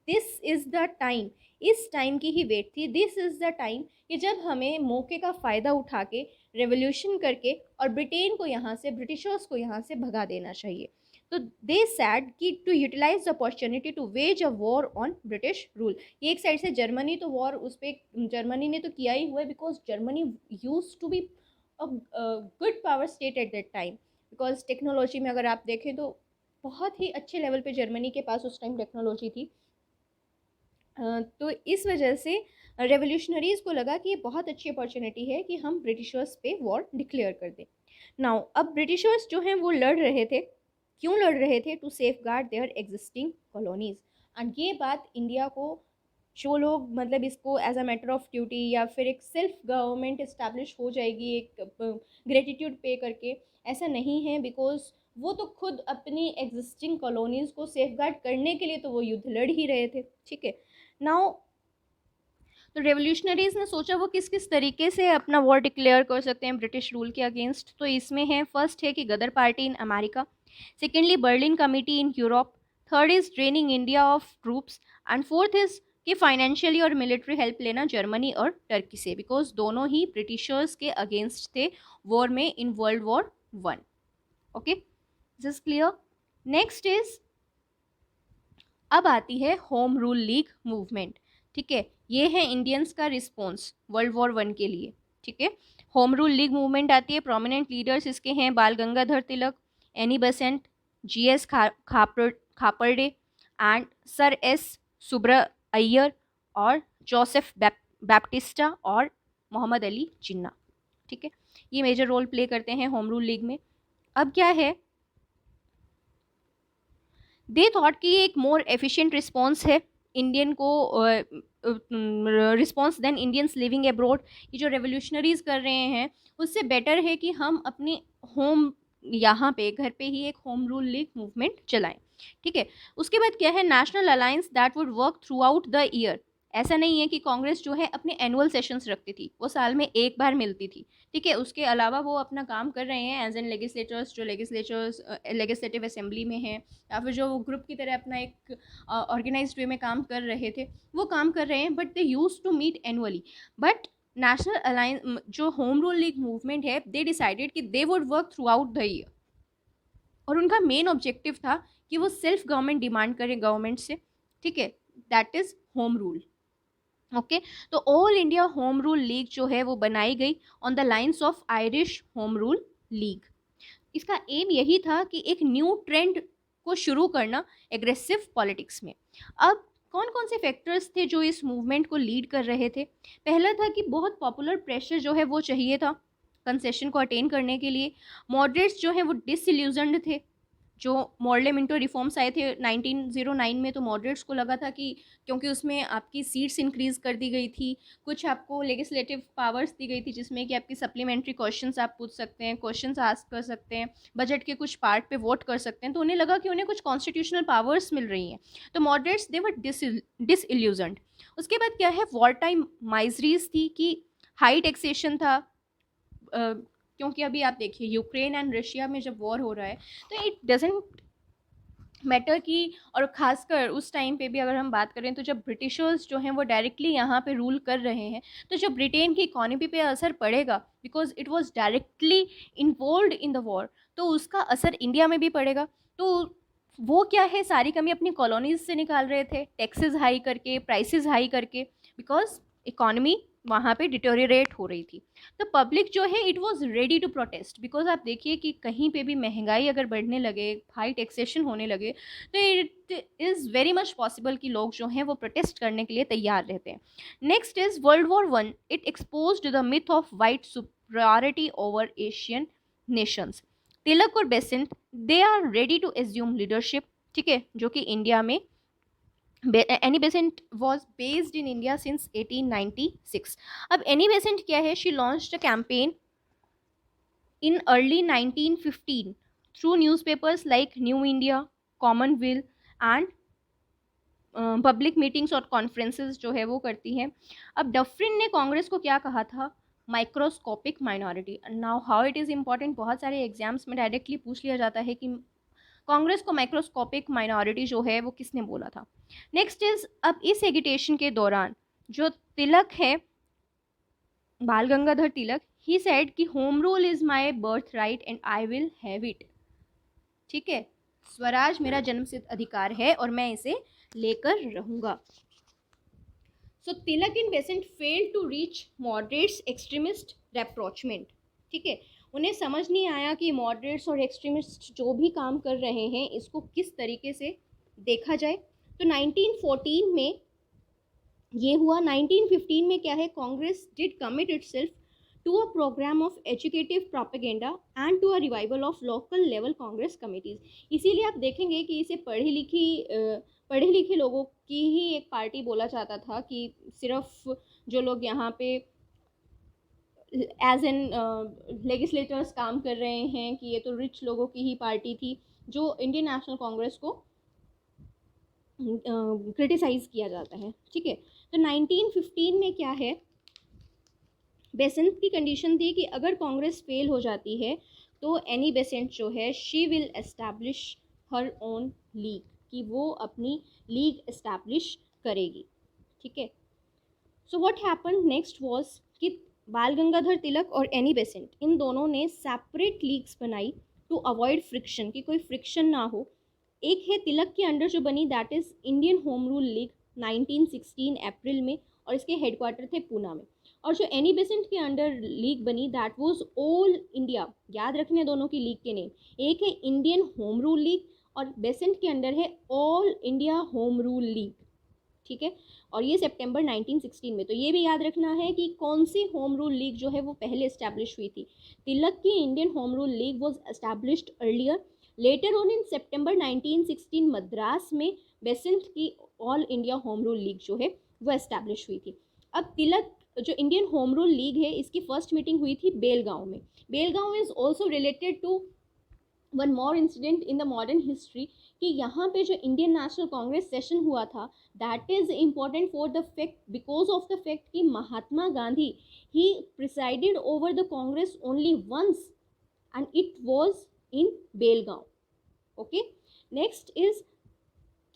दिस इज़ द टाइम, इस टाइम की ही वेट थी, दिस इज़ द टाइम कि जब हमें मौके का फ़ायदा उठा के रेवोल्यूशन करके और ब्रिटेन को यहाँ से, ब्रिटिशर्स को यहाँ से भगा देना चाहिए। तो दे सैड कि to utilise the opportunity to wage a war on British rule. ये एक साइड से जर्मनी तो वॉर उस पर जर्मनी ने तो किया ही हुआ है, because Germany used to be a good power state at that time. Because technology में अगर आप देखें तो बहुत ही अच्छे लेवल पे जर्मनी के पास उस टाइम टेक्नोलॉजी थी। तो इस वजह से रेवोल्यूशनरीज़ को लगा कि ये बहुत अच्छी अपॉर्चुनिटी है कि हम ब्रिटिशर्स पे वॉर डिक्लेयर कर दें। नाउ अब ब्रिटिशर्स जो हैं वो लड़ रहे थे, क्यों लड़ रहे थे? To safeguard their existing colonies. And ये बात इंडिया को, जो लोग मतलब इसको as a matter of duty या फिर एक सेल्फ गवर्नमेंट इस्टेब्लिश हो जाएगी एक ग्रेटिट्यूड पे करके, ऐसा नहीं है। बिकॉज वो तो खुद अपनी एग्जिस्टिंग कॉलोनीज़ को सेफ गार्ड करने के लिए तो वो युद्ध लड़ ही रहे थे, ठीक है। नाउ तो रेवोल्यूशनरीज ने सोचा वो किस किस तरीके से अपना वॉर डिक्लेयर कर सकते हैं ब्रिटिश रूल के अगेंस्ट। तो इसमें है, फर्स्ट है कि Ghadar party in America, secondly Berlin committee in Europe, third is draining India of troops, and fourth is कि फाइनेंशियली और मिलिट्री हेल्प लेना जर्मनी और टर्की से, बिकॉज दोनों ही ब्रिटिशर्स के अगेंस्ट थे वॉर में in world war one. Okay, this is clear. Next is, अब आती है होम रूल लीग मूवमेंट, ठीक है। ये है इंडियंस का रिस्पॉन्स वर्ल्ड वॉर वन के लिए, ठीक है। होम रूल लीग मूवमेंट आती है, प्रोमिनेंट लीडर्स इसके हैं Bal Gangadhar Tilak, Annie Besant, G S Khaparde and sir S Subramania Iyer और जोसेफ बैप्टिस्टा और मोहम्मद अली जिन्ना, ठीक है। ये मेजर रोल प्ले करते हैं होम रूल लीग में। अब क्या है, दे थॉट कि ये एक मोर एफिशिएंट रिस्पॉन्स है इंडियन को, response than Indians living abroad. ये जो रेवोल्यूशनरीज कर रहे हैं उससे बेटर है कि हम अपने होम, यहाँ पे घर पे ही एक होम रूल लीग मूवमेंट चलाएं, ठीक है। उसके बाद क्या है, national alliance that would work throughout the year. ऐसा नहीं है कि कांग्रेस जो है अपने एनुअल सेशंस रखती थी, वो साल में एक बार मिलती थी, ठीक है। उसके अलावा वो अपना काम कर रहे हैं एज एन लेजिस्लेटर्स, जो लेजिस्लेटिव असेंबली में है, या फिर जो ग्रुप की तरह अपना एक ऑर्गेनाइज्ड वे में काम कर रहे थे, वो काम कर रहे हैं। But they use to meet annually. But national alliance जो होम रूल लीग मूवमेंट है, दे डिसाइडेड कि they would work throughout the year, और उनका मेन ऑब्जेक्टिव था कि वो सेल्फ गवर्नमेंट डिमांड करें गवर्नमेंट से, ठीक है। That is home rule. Okay, तो all India home rule league जो है वो बनाई गई on the lines of Irish home rule league. इसका एम यही था कि एक न्यू ट्रेंड को शुरू करना एग्रेसिव पॉलिटिक्स में। अब कौन कौन से फैक्टर्स थे जो इस मूवमेंट को लीड कर रहे थे? पहला था कि बहुत पॉपुलर प्रेशर जो है वो चाहिए था कंसेशन को अटेन करने के लिए। मॉडरेट्स जो हैं वो डिसइल्यूजन्ड थे। जो मॉडले मिंटो रिफॉर्म्स आए थे 1909 में, तो मॉडरेट्स को लगा था कि क्योंकि उसमें आपकी सीट्स इंक्रीज कर दी गई थी, कुछ आपको लेजिस्लेटिव पावर्स दी गई थी जिसमें कि आपकी सप्लीमेंट्री क्वेश्चंस आप पूछ सकते हैं, क्वेश्चंस आस्क कर सकते हैं, बजट के कुछ पार्ट पे वोट कर सकते हैं। तो उन्हें लगा कि उन्हें कुछ कॉन्स्टिट्यूशनल पावर्स मिल रही हैं। तो मॉडरेट्स दे वर डिसइल्यूजन्ड। उसके बाद क्या है, वॉर टाइम माइजरीज थी कि हाई टैक्सेशन था, क्योंकि अभी आप देखिए यूक्रेन एंड रशिया में जब वॉर हो रहा है तो इट डजेंट मैटर की, और ख़ासकर उस टाइम पे भी अगर हम बात करें तो जब ब्रिटिशर्स जो हैं वो डायरेक्टली यहाँ पे रूल कर रहे हैं, तो जब ब्रिटेन की इकोनॉमी पे असर पड़ेगा because it was directly involve in the war, तो उसका असर इंडिया में भी पड़ेगा। तो वो क्या है, सारी कमी अपनी कॉलोनीज से निकाल रहे थे, टैक्सेस हाई करके, प्राइसेस हाई करके, बिकॉज इकोनॉमी वहाँ पे डिटोरिएट हो रही थी। तो पब्लिक जो है it was ready to protest, because आप देखिए कि कहीं पे भी महंगाई अगर बढ़ने लगे, हाई टैक्सेशन होने लगे, तो it is very much possible कि लोग जो हैं वो प्रोटेस्ट करने के लिए तैयार रहते हैं। Next is world war 1, it exposed the myth of white superiority over Asian nations. Tilak और Besant they are ready to assume leadership, ठीक है, जो कि इंडिया में Annie Besant was based in India since 1896। अब एनी बेसेंट क्या है, she launched a campaign in early 1915 through newspapers like New India, Commonwealth and public meetings और conferences जो है वो करती हैं। अब डफरिन ने कांग्रेस को क्या कहा था, microscopic minority. Now how it is important, बहुत सारे एग्जाम्स में डायरेक्टली पूछ लिया जाता है कि कांग्रेस को माइक्रोस्कोपिक माइनॉरिटी जो है वो किसने बोला था। नेक्स्ट इज, अब इस एगिटेशन के दौरान जो तिलक है, बाल गंगाधर तिलक, ही सेड कि home rule is my birth right and I will have it, ठीक है, स्वराज मेरा जन्मसिद्ध अधिकार है और मैं इसे लेकर रहूंगा। So Tilak and Besant fail to reach moderates extremist rapprochement, ठीक है, उन्हें समझ नहीं आया कि मॉडरेट्स और एक्सट्रीमिस्ट जो भी काम कर रहे हैं इसको किस तरीके से देखा जाए। तो 1914 में ये हुआ। 1915 में क्या है, Congress did commit itself to a programme of educative propaganda and to a revival of local level Congress committees. इसीलिए आप देखेंगे कि इसे पढ़े लिखे लोगों की ही एक पार्टी बोला जाता था, कि सिर्फ जो लोग यहाँ पे एज एन लेजिस्लेटर्स काम कर रहे हैं, कि ये तो रिच लोगों की ही पार्टी थी, जो इंडियन नेशनल कांग्रेस को क्रिटिसाइज किया जाता है, ठीक है। तो 1915 में क्या है, बेसेंट की कंडीशन थी कि अगर कांग्रेस फेल हो जाती है तो एनी बेसेंट जो है she will establish her own league, कि वो अपनी लीग एस्टैब्लिश करेगी, ठीक है। So what happen next was कि बाल गंगाधर तिलक और एनी बेसेंट इन दोनों ने सेपरेट लीग्स बनाई टू अवॉइड फ्रिक्शन, कि कोई फ्रिक्शन ना हो। एक है तिलक के अंडर जो बनी, that is Indian home rule league 1916 अप्रैल में, और इसके हेडक्वार्टर थे पूना में। और जो एनी बेसेंट के अंडर लीग बनी, दैट वाज ऑल इंडिया, याद रखने दोनों की लीग के नेम, एक है इंडियन होम रूल लीग और बेसेंट के अंडर है all India home rule league, ठीक है। और ये सितंबर 1916 में, तो ये भी याद रखना है कि कौन सी होम रूल लीग जो है वो पहले इस्टेब्लिश हुई थी। तिलक की Indian home rule league was established earlier, later on in सितंबर 1916 मद्रास में बेसेंट की all India home rule league जो है वो एस्टैब्लिश हुई थी। अब तिलक जो इंडियन होम रूल लीग है इसकी फर्स्ट मीटिंग हुई थी बेलगांव में। Belgaum is also related to one more incident in the modern history, कि यहाँ पे जो इंडियन नेशनल कांग्रेस सेशन हुआ था, that is important for the fact, because of the fact कि Mahatma Gandhi he presided over the Congress only once and it was in Belgaum, okay. Next is,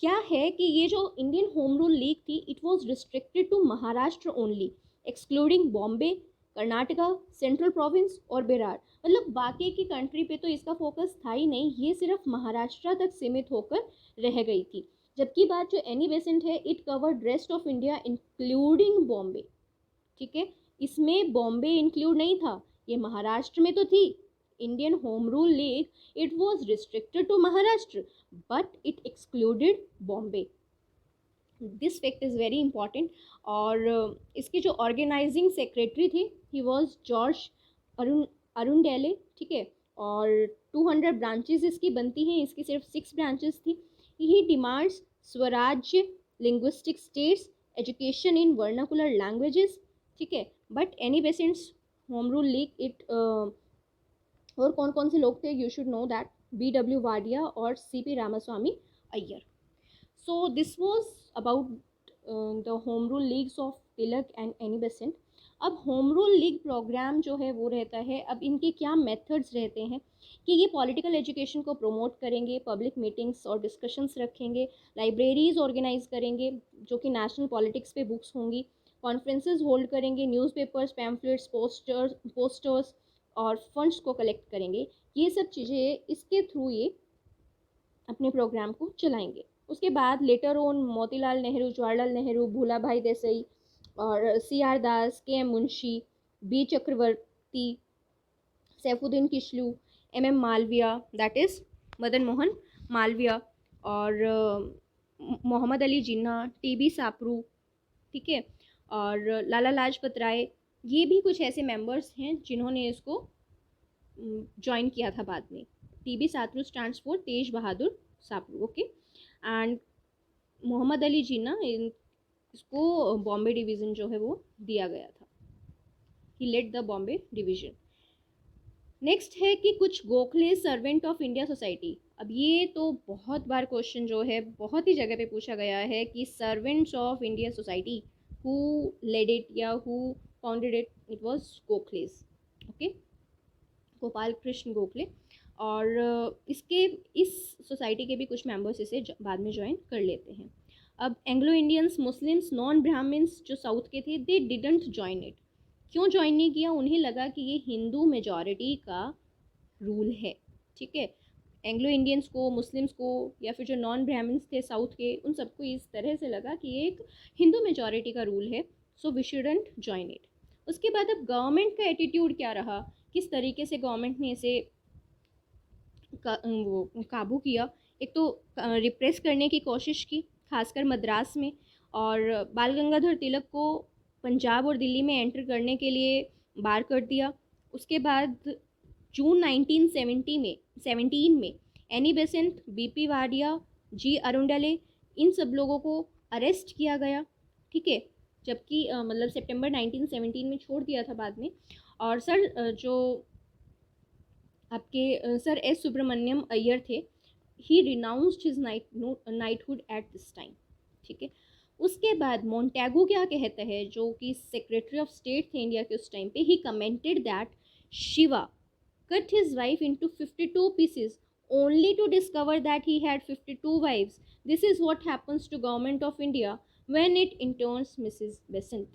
क्या है कि ये जो इंडियन होम रूल लीग थी it was restricted to Maharashtra only, excluding Bombay, Karnataka, central province और बिहार। मतलब बाकी की कंट्री पे तो इसका फोकस था ही नहीं, ये सिर्फ महाराष्ट्र तक सीमित होकर रह गई थी। जबकि बात जो एनी बेसेंट है, it covered rest of India including Bombay, ठीक है, इसमें बॉम्बे इंक्लूड नहीं था, ये महाराष्ट्र में तो थी। Indian home rule league it was restricted to Maharashtra but it excluded Bombay, this fact is very important. और इसके जो ऑर्गेनाइजिंग सेक्रेटरी थे ही वॉज जॉर्ज अरुंडेले, ठीक है। और 200 ब्रांचेस इसकी बनती हैं, इसकी सिर्फ 6 ब्रांचेस थी। He demands swarajya, linguistic states, education in vernacular languages, ठीक है। But Annie Besant's home rule league it, और कौन कौन से लोग थे, you should know that, BW Wadia और CP Ramaswami Iyer. So this was about the home rule leagues of Tilak and Annie Besant. अब होम रूल लीग प्रोग्राम जो है वो रहता है, अब इनके क्या मेथड्स रहते हैं कि ये पॉलिटिकल एजुकेशन को प्रमोट करेंगे, पब्लिक मीटिंग्स और डिस्कशंस रखेंगे, लाइब्रेरीज ऑर्गेनाइज करेंगे जो कि नेशनल पॉलिटिक्स पे बुक्स होंगी, कॉन्फ्रेंसेज होल्ड करेंगे, न्यूज़पेपर्स, पैम्फलेट्स, पोस्टर्स और फंड्स को कलेक्ट करेंगे। ये सब चीज़ें इसके थ्रू ये अपने प्रोग्राम को चलाएंगे। उसके बाद लेटर ऑन मोतीलाल नेहरू, जवाहरलाल नेहरू, भूला भाई देसाई और C R Das, K M Munshi, B Chakravarti, Saifuddin Kitchlew, M M Malaviya, that is Madan Mohan Malaviya, और मोहम्मद अली जिन्ना, टी बी सापरू, ठीक है, और लाला लाजपत राय, ये भी कुछ ऐसे मेंबर्स हैं जिन्होंने इसको ज्वाइन किया था बाद में। T B Sapru stands for Tej Bahadur Sapru, okay. And Mohammad Ali Jinnah, इसको बॉम्बे डिवीज़न जो है वो दिया गया था, he led the Bombay division. Next है कि कुछ Gokhale servant of India society. अब ये तो बहुत बार क्वेश्चन जो है बहुत ही जगह पे पूछा गया है कि servants of India society, who led it या who founded it, it was Gokhale's, okay, Gopal Krishna Gokhale. और इसके इस सोसाइटी के भी कुछ मेंबर्स इसे बाद में ज्वाइन कर लेते हैं। अब Anglo Indians, Muslims, non Brahmins जो साउथ के थे, दे डिडंट ज्वाइन इट। क्यों ज्वाइन नहीं किया? उन्हें लगा कि ये हिंदू मेजॉरिटी का रूल है, ठीक है। एंग्लो इंडियंस को, मुस्लिम्स को, या फिर जो नॉन ब्राह्मण्स थे साउथ के, उन सबको इस तरह से लगा कि ये एक हिंदू मेजॉरिटी का रूल है, so we shouldn't join it. उसके बाद अब गवर्नमेंट का एटीट्यूड क्या रहा, किस तरीके से गवर्नमेंट ने इसे वो काबू किया। एक तो रिप्रेस करने की कोशिश की, खासकर मद्रास में, और बाल गंगाधर तिलक को पंजाब और दिल्ली में एंटर करने के लिए बार कर दिया। उसके बाद जून 1917 में एनी बेसेंट, बीपी वाडिया, जी अरुंडले, इन सब लोगों को अरेस्ट किया गया, ठीक है, जबकि मतलब सितंबर 1917 में छोड़ दिया था बाद में। और सर जो आपके सर एस सुब्रमण्यम अय्यर थे, he renounced his knighthood at this time, ठीक है। उसके बाद मोन्टेगू क्या कहता है, जो कि सेक्रेटरी ऑफ स्टेट थे इंडिया के उस टाइम पे, he commented that Shiva cut his wife into 52 pieces only to discover that he had 52 wives. This is what happens to government of India when it interns Mrs. Besant,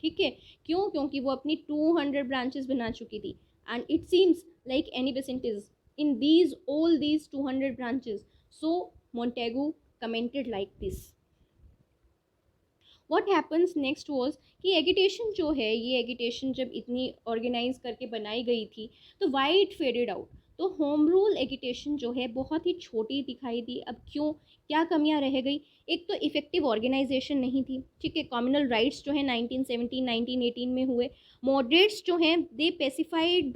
ठीक है। क्यों? क्योंकि वो अपनी 200 ब्रांचेस बना चुकी थी, and it seems like Annie Besant is in these all these 200 branches, so Montagu commented like this. What happens next was कि एगिटेशन जो है, ये एगिटेशन जब इतनी ऑर्गेनाइज करके बनाई गई थी तो वाई इट फेडेड आउट। तो होम रूल एगिटेशन जो है बहुत ही छोटी दिखाई दी। अब क्यों, क्या कमियां रह गई? एक तो इफेक्टिव ऑर्गेनाइजेशन नहीं थी, ठीक है। कम्युनल राइट्स जो है 1917 1918 में हुए। मॉडरेट्स जो हैं दे पेसिफाइड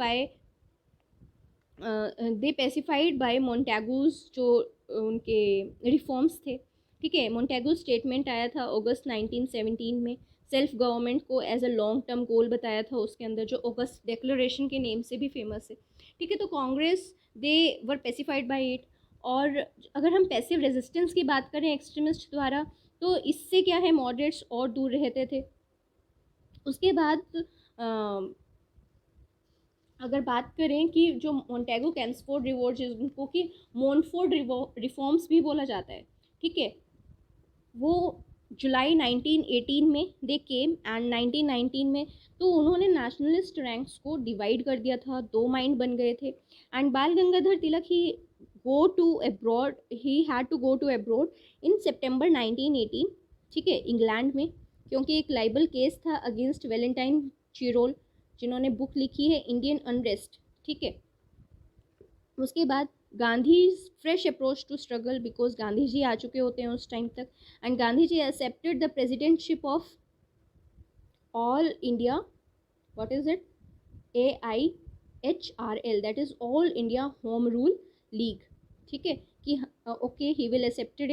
बाय मोन्टेगूज, जो उनके रिफॉर्म्स थे, ठीक है। मोन्टेगू स्टेटमेंट आया था अगस्त 1917 में, सेल्फ गवर्नमेंट को as a long term goal बताया था उसके अंदर, जो अगस्त डिक्लेरेशन के नेम से भी फेमस है, ठीक है। तो कांग्रेस, दे वर पेसिफाइड बाय इट। और अगर हम पैसिव रेजिस्टेंस की बात करें एक्सट्रीमिस्ट द्वारा, तो इससे क्या है, मॉडरेट्स और दूर रहते थे। उसके बाद अगर बात करें कि जो मोन्टेगू कैम्सफोर्ड रिवॉर्ड, जिनको कि मोनफोर्ड रिफॉर्म्स भी बोला जाता है, ठीक है, वो जुलाई 1918 में दे केम, एंड 1919 में तो उन्होंने नेशनलिस्ट रैंक्स को डिवाइड कर दिया था, दो माइंड बन गए थे। And Bal Gangadhar Tilak he had to go to abroad in सितंबर 1918, ठीक है, इंग्लैंड में, क्योंकि एक लाइबल केस था अगेंस्ट वैलेंटाइन चिरोल, जिन्होंने बुक लिखी है इंडियन अनरेस्ट, ठीक है। उसके बाद Gandhi fresh approach to struggle, because Gandhi ji आ चुके होते हैं उस टाइम तक, and Gandhi ji accepted the presidentship of all India, what is it, AIHRL, that is all India home rule league, ठीक है, कि okay he will accepted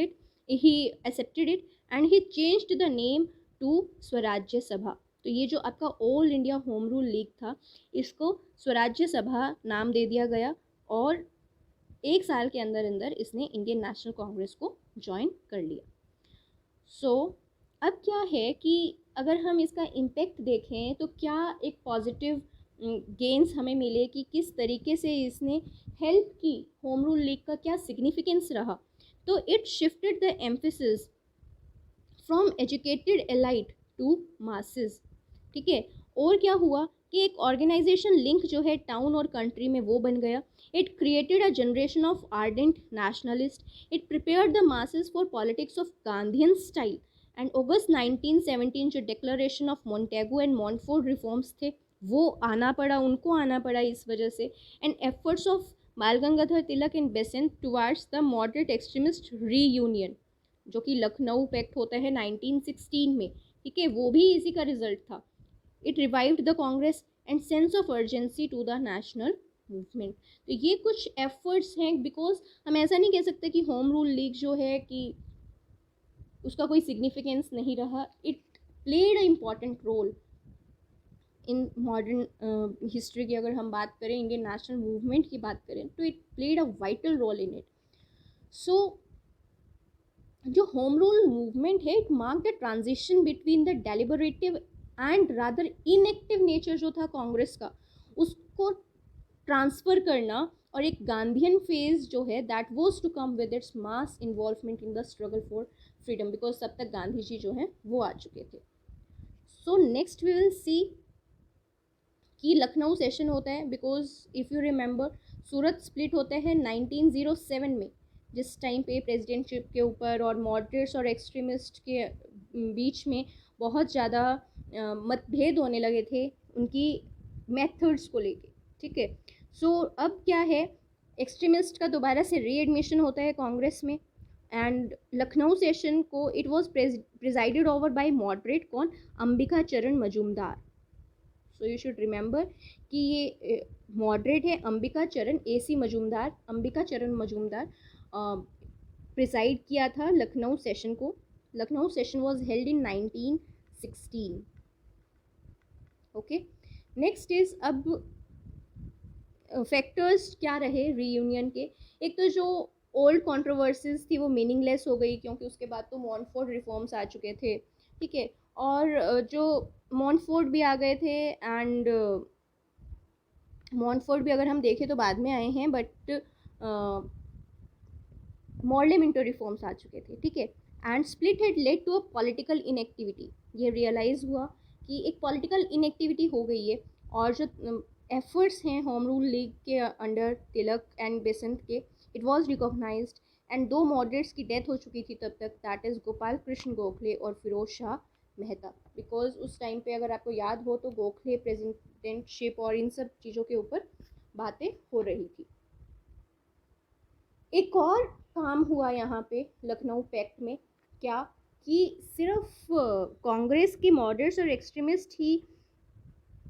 it and he changed the name to Swarajya Sabha. तो ये जो आपका all India home rule league था, इसको स्वराज्य सभा नाम दे दिया गया, और एक साल के अंदर अंदर इसने इंडियन नेशनल कांग्रेस को ज्वाइन कर लिया। सो अब क्या है कि अगर हम इसका इम्पेक्ट देखें तो क्या एक पॉजिटिव गेंस हमें मिले कि किस तरीके से इसने हेल्प की, होम रूल लीग का क्या सिग्निफिकेंस रहा, तो it shifted the emphasis from educated elite to masses. ठीक है, और क्या हुआ कि एक ऑर्गेनाइजेशन लिंक जो है टाउन और कंट्री में वो बन गया। It created a generation of ardent nationalist, it prepared the masses for politics of Gandhian style. And August 1917 जो declaration of Montagu and Montford reforms थे वो आना पड़ा, उनको आना पड़ा इस वजह से। And efforts of Bal Gangadhar Tilak and Besant towards the moderate extremist reunion, जो कि लखनऊ पैक्ट होता है 1916 में, ठीक है, वो भी इसी का रिजल्ट था। It revived the Congress and sense of urgency to the national movement. तो ये कुछ एफर्ट्स हैं, बिकॉज हम ऐसा नहीं कह सकते कि होम रूल लीग जो है कि उसका कोई सिग्निफिकेंस नहीं रहा। It played a important role in modern history की। अगर हम बात करें इंडियन नेशनल मूवमेंट की बात करें तो it played a vital role in it. So जो होम रूल मूवमेंट है it mark the transition between the deliberative and rather inactive nature जो था कांग्रेस का, उसको ट्रांसफर करना, और एक गांधीयन फेज जो है that was to come with its mass involvement in the struggle for freedom, because तब तक गांधी जी जो हैं वो आ चुके थे। So next we will see कि लखनऊ सेशन होता है, because if you remember Surat split होता है 1907 में, जिस टाइम पे प्रेसिडेंटशिप के ऊपर और मॉडरेट्स और एक्सट्रीमिस्ट के बीच में बहुत ज़्यादा मतभेद होने लगे थे उनकी मेथड्स को लेके। ठीक है, सो अब क्या है, एक्सट्रीमिस्ट का दोबारा से रीएडमिशन होता है कांग्रेस में। एंड लखनऊ सेशन को it was presided over by moderate कौन, अंबिका चरण Majumdar. So you should remember कि ये मॉडरेट है अंबिका चरण AC मजूमदार, अंबिका चरण मजूमदार प्रिसाइड किया था लखनऊ सेशन को। Lucknow session was held in 1916। Okay, next is अब फैक्टर्स क्या रहे रीयूनियन के। एक तो जो ओल्ड कंट्रोवर्सीज थी वो मीनिंगलेस हो गई, क्योंकि उसके बाद तो मॉन्टफोर्ड रिफॉर्म्स आ चुके थे। ठीक है, और जो मॉन्टफोर्ड भी आ गए थे, एंड मॉन्टफोर्ड भी अगर हम देखें तो बाद में आए हैं, बट मॉर्ले मिंटो रिफॉर्म्स आ चुके थे। ठीक है, and split had led to a political inactivity. ये रियलाइज़ हुआ कि एक पॉलिटिकल इनएक्टिविटी हो गई है, और जो एफर्ट्स हैं होम रूल लीग के अंडर तिलक एंड बेसेंट के, इट वाज रिकॉग्नाइज्ड। एंड दो मॉडरेट्स की डेथ हो चुकी थी तब तक, दैट इज़ गोपाल कृष्ण गोखले और फिरोज शाह मेहता। बिकॉज उस टाइम पे अगर आपको याद हो तो गोखले प्रेसिडेंटशिप और इन सब चीज़ों के ऊपर बातें हो रही थी। एक और काम हुआ यहाँ पे लखनऊ पैक्ट में, क्या कि सिर्फ कांग्रेस के मॉडरेट्स और एक्सट्रीमिस्ट ही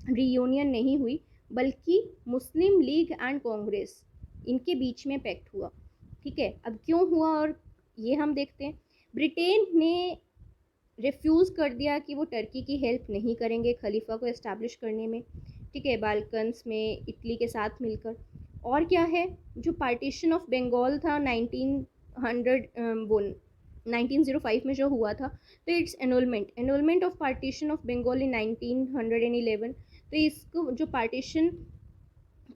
रीयूनियन नहीं हुई, बल्कि मुस्लिम लीग एंड कांग्रेस इनके बीच में पैक्ट हुआ। ठीक है, अब क्यों हुआ और ये हम देखते हैं। ब्रिटेन ने रिफ्यूज़ कर दिया कि वो टर्की की हेल्प नहीं करेंगे खलीफा को इस्टेब्लिश करने में। ठीक है, बाल्कन्स में इटली के साथ मिलकर। और क्या है, जो पार्टीशन ऑफ बंगाल था 1905 में जो हुआ था, तो it's annulment of partition of Bengal in 1911। तो इसको जो पार्टीशन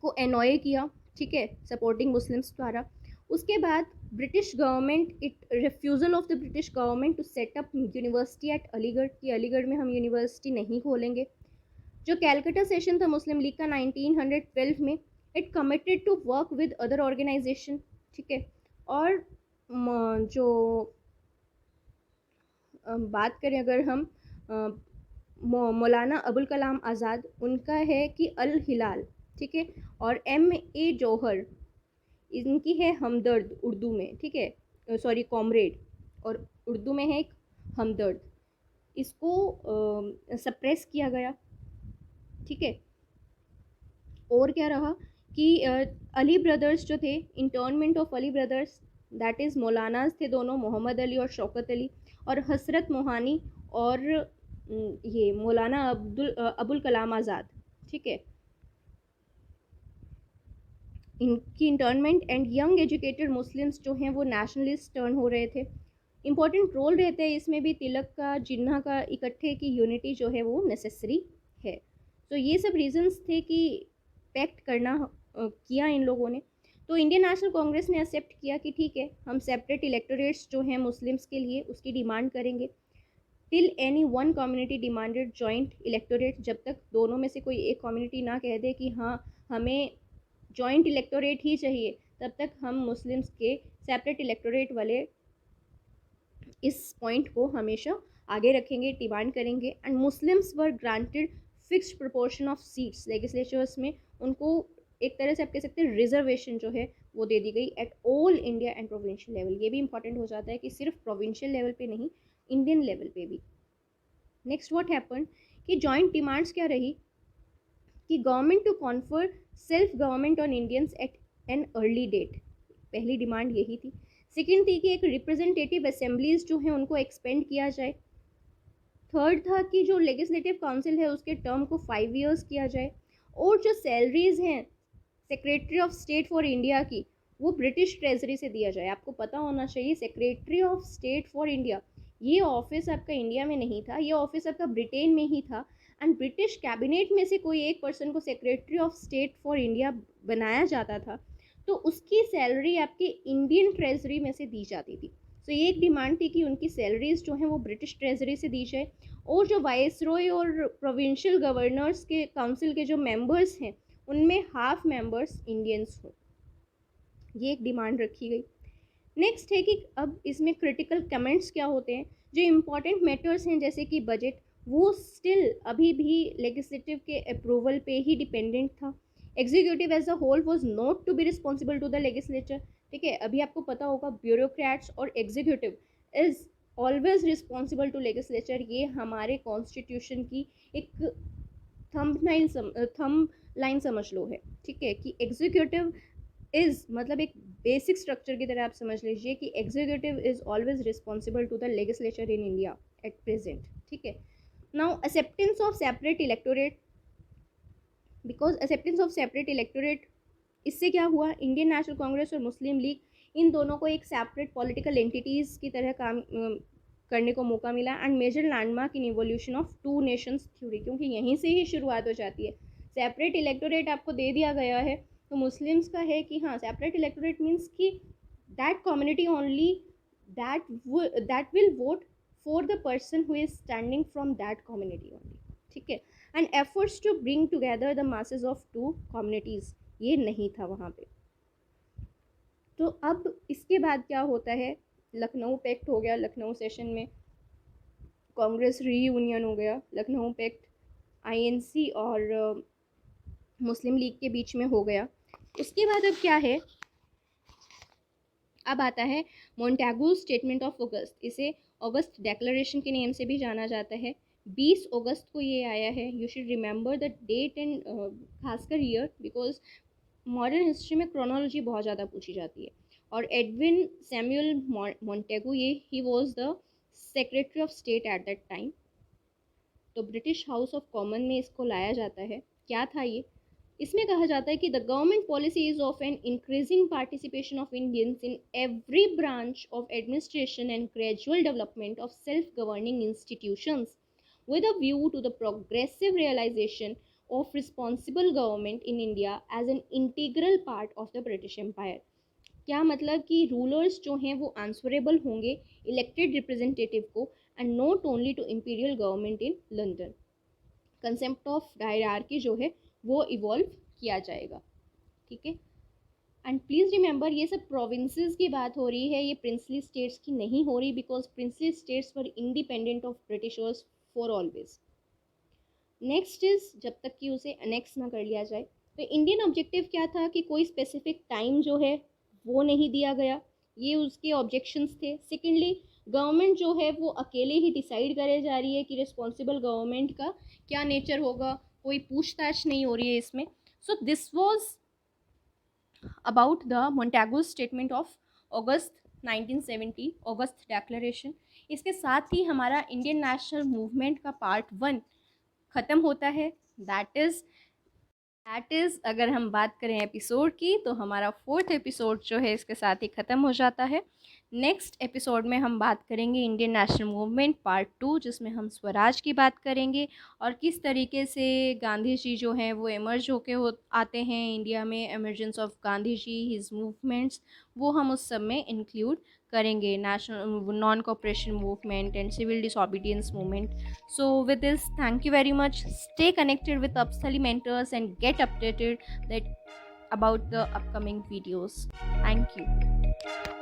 को एनॉय किया, ठीक है, सपोर्टिंग मुस्लिम्स द्वारा। उसके बाद British government, it refusal of the British government to set up university at Aligarh, कि अलीगढ़ में हम यूनिवर्सिटी नहीं खोलेंगे। जो कैलकटा सेशन था मुस्लिम लीग का 1912 में, it committed to work with other organisation. ठीक है, और जो बात करें अगर हम मौलाना अबुल कलाम आज़ाद, उनका है कि अल हिलाल। ठीक है, और MA जौहर, इनकी है हमदर्द उर्दू में। ठीक है, सॉरी कॉमरेड, और उर्दू में है एक हमदर्द। इसको सप्रेस किया गया। ठीक है, और क्या रहा कि अली ब्रदर्स जो थे, internment of Ali brothers, that is मौलानाज थे दोनों, मोहम्मद अली और शौकत अली, और हसरत मोहानी और ये मौलाना अबुल कलाम आज़ाद। ठीक है, इनकी इंटर्नमेंट। एंड यंग एजुकेटेड मुस्लिम्स जो हैं वो नेशनलिस्ट टर्न हो रहे थे। इम्पॉर्टेंट रोल रहता है इसमें भी तिलक का, जिन्ना का, इकट्ठे की यूनिटी जो है वो नेसेसरी है। तो ये सब रीजंस थे कि पैक्ट करना किया इन लोगों ने। तो इंडियन नेशनल कांग्रेस ने एक्सेप्ट किया कि ठीक है, हम सेपरेट इलेक्टोरेट्स जो हैं मुस्लिम्स के लिए उसकी डिमांड करेंगे। Till any one community demanded joint electorate, जब तक दोनों में से कोई एक कम्युनिटी ना कह दे कि हाँ हमें जॉइंट इलेक्टोरेट ही चाहिए, तब तक हम मुस्लिम्स के सेपरेट इलेक्टोरेट वाले इस पॉइंट को हमेशा आगे रखेंगे, डिमांड करेंगे। And Muslims were granted fixed proportion of seats legislatures में, उनको एक तरह से आप कह सकते हैं रिजर्वेशन जो है वो दे दी गई at all India and provincial level. ये भी इंपॉर्टेंट हो जाता है कि सिर्फ प्रोविंशियल लेवल पे नहीं, इंडियन लेवल पे भी। नेक्स्ट व्हाट हैपन कि जॉइंट डिमांड्स क्या रही कि government to confer self government on Indians at an early date, पहली डिमांड यही थी। सेकेंड थी कि एक रिप्रेजेंटेटिव असेंबलीज जो हैं उनको एक्सपेंड किया जाए। थर्ड था कि जो लेजिस्लेटिव काउंसिल है उसके टर्म को 5 ईयर्स किया जाए। और जो सैलरीज हैं secretary of state for India की, वो ब्रिटिश ट्रेजरी से दिया जाए। आपको पता होना चाहिए secretary of state for India, ये ऑफिस आपका इंडिया में नहीं था, ये ऑफिस आपका ब्रिटेन में ही था। एंड ब्रिटिश कैबिनेट में से कोई एक पर्सन को secretary of state for India बनाया जाता था, तो उसकी सैलरी आपकी इंडियन ट्रेजरी में से दी जाती थी। तो ये एक डिमांड थी कि उनकी सैलरीज जो हैं वो ब्रिटिश ट्रेजरी से दी जाए। और जो वाइसरॉय और प्रोविंशियल गवर्नर्स के काउंसिल के जो मेंबर्स हैं उनमें हाफ मेंबर्स इंडियंस हों, ये एक डिमांड रखी गई। नेक्स्ट है कि अब इसमें क्रिटिकल कमेंट्स क्या होते हैं, जो इम्पॉर्टेंट मैटर्स हैं जैसे कि बजट, वो स्टिल अभी भी लेजिस्लेटिव के अप्रूवल पे ही डिपेंडेंट था। Executive as a whole was not to be responsible to the legislature. ठीक है, अभी आपको पता होगा ब्यूरोक्रेट्स और executive is always responsible to legislature, ये हमारे कॉन्स्टिट्यूशन की एक थंब लाइन समझ लो है। ठीक है, कि एग्जीक्यूटिव इज मतलब एक बेसिक स्ट्रक्चर की तरह आप समझ लीजिए कि executive is always responsible to the legislature in India at present. ठीक है, now acceptance of separate electorate, because acceptance of separate electorate, इससे क्या हुआ, इंडियन नेशनल कांग्रेस और मुस्लिम लीग इन दोनों को एक सेपरेट पॉलिटिकल एंटिटीज़ की तरह काम करने को मौका मिला। And major landmark in evolution of two nations theory, क्योंकि यहीं से ही शुरुआत हो जाती है। सेपरेट इलेक्टोरेट आपको दे दिया गया है, तो मुस्लिम्स का है कि हाँ सेपरेट इलेक्टोरेट मीन्स कि that community only that will vote for the person who is standing from that community only. ठीक है, and efforts to bring together the masses of two communities, ये नहीं था वहाँ पे। तो अब इसके बाद क्या होता है, लखनऊ पैक्ट हो गया, लखनऊ सेशन में कांग्रेस रीयूनियन हो गया, लखनऊ पैक्ट आईएनसी और मुस्लिम लीग के बीच में हो गया। उसके बाद अब क्या है, अब आता है मोंटेगू स्टेटमेंट ऑफ अगस्त, इसे अगस्त डेक्लरेशन के नेम से भी जाना जाता है। 20 अगस्त को ये आया है। You should remember the date and खासकर ईयर, बिकॉज मॉडर्न हिस्ट्री में क्रोनोलॉजी बहुत ज़्यादा पूछी जाती है। और एडविन सैमुअल मोंटेगू, ये ही was the secretary of state at that time. तो ब्रिटिश हाउस ऑफ कॉमन में इसको लाया जाता है। क्या था ये, इसमें कहा जाता है कि the government policy is of an increasing participation of Indians in every branch of administration and gradual development of self governing institutions with a view to the progressive realization of responsible government in India as an integral part of the British Empire। क्या मतलब कि rulers जो हैं वो answerable होंगे elected representative को, and not only to imperial government in London. Concept of hierarchy जो है वो इवॉल्व किया जाएगा। ठीक है, एंड प्लीज़ रिमेंबर ये सब प्रोविंसेस की बात हो रही है, ये प्रिंसली स्टेट्स की नहीं हो रही, because princely states were independent of Britishers for always. Next is जब तक कि उसे अनेक्स ना कर लिया जाए। तो इंडियन ऑब्जेक्टिव क्या था कि कोई स्पेसिफिक टाइम जो है वो नहीं दिया गया, ये उसके ऑब्जेक्शंस थे। सेकेंडली गवर्नमेंट जो है वो अकेले ही डिसाइड करे जा रही है कि रिस्पॉन्सिबल गवर्नमेंट का क्या नेचर होगा, कोई पूछताछ नहीं हो रही है इसमें। So this was about the Montagu statement of August 1970, August declaration. इसके साथ ही हमारा इंडियन नेशनल मूवमेंट का पार्ट 1 ख़त्म होता है। दैट इज़ दैट इज़, अगर हम बात करें एपिसोड की, तो हमारा 4th एपिसोड जो है इसके साथ ही ख़त्म हो जाता है। नेक्स्ट एपिसोड में हम बात करेंगे इंडियन नेशनल मूवमेंट पार्ट 2, जिसमें हम स्वराज की बात करेंगे और किस तरीके से गांधी जी जो हैं वो एमर्ज होके आते हैं इंडिया में, emergence of Gandhi ji, his movements, वो हम उस सब में इंक्लूड करेंगे, national non cooperation movement and civil disobedience movement. So with this, thank you very much. Stay connected with Upsali Mentors and get updated that about the upcoming videos. Thank you.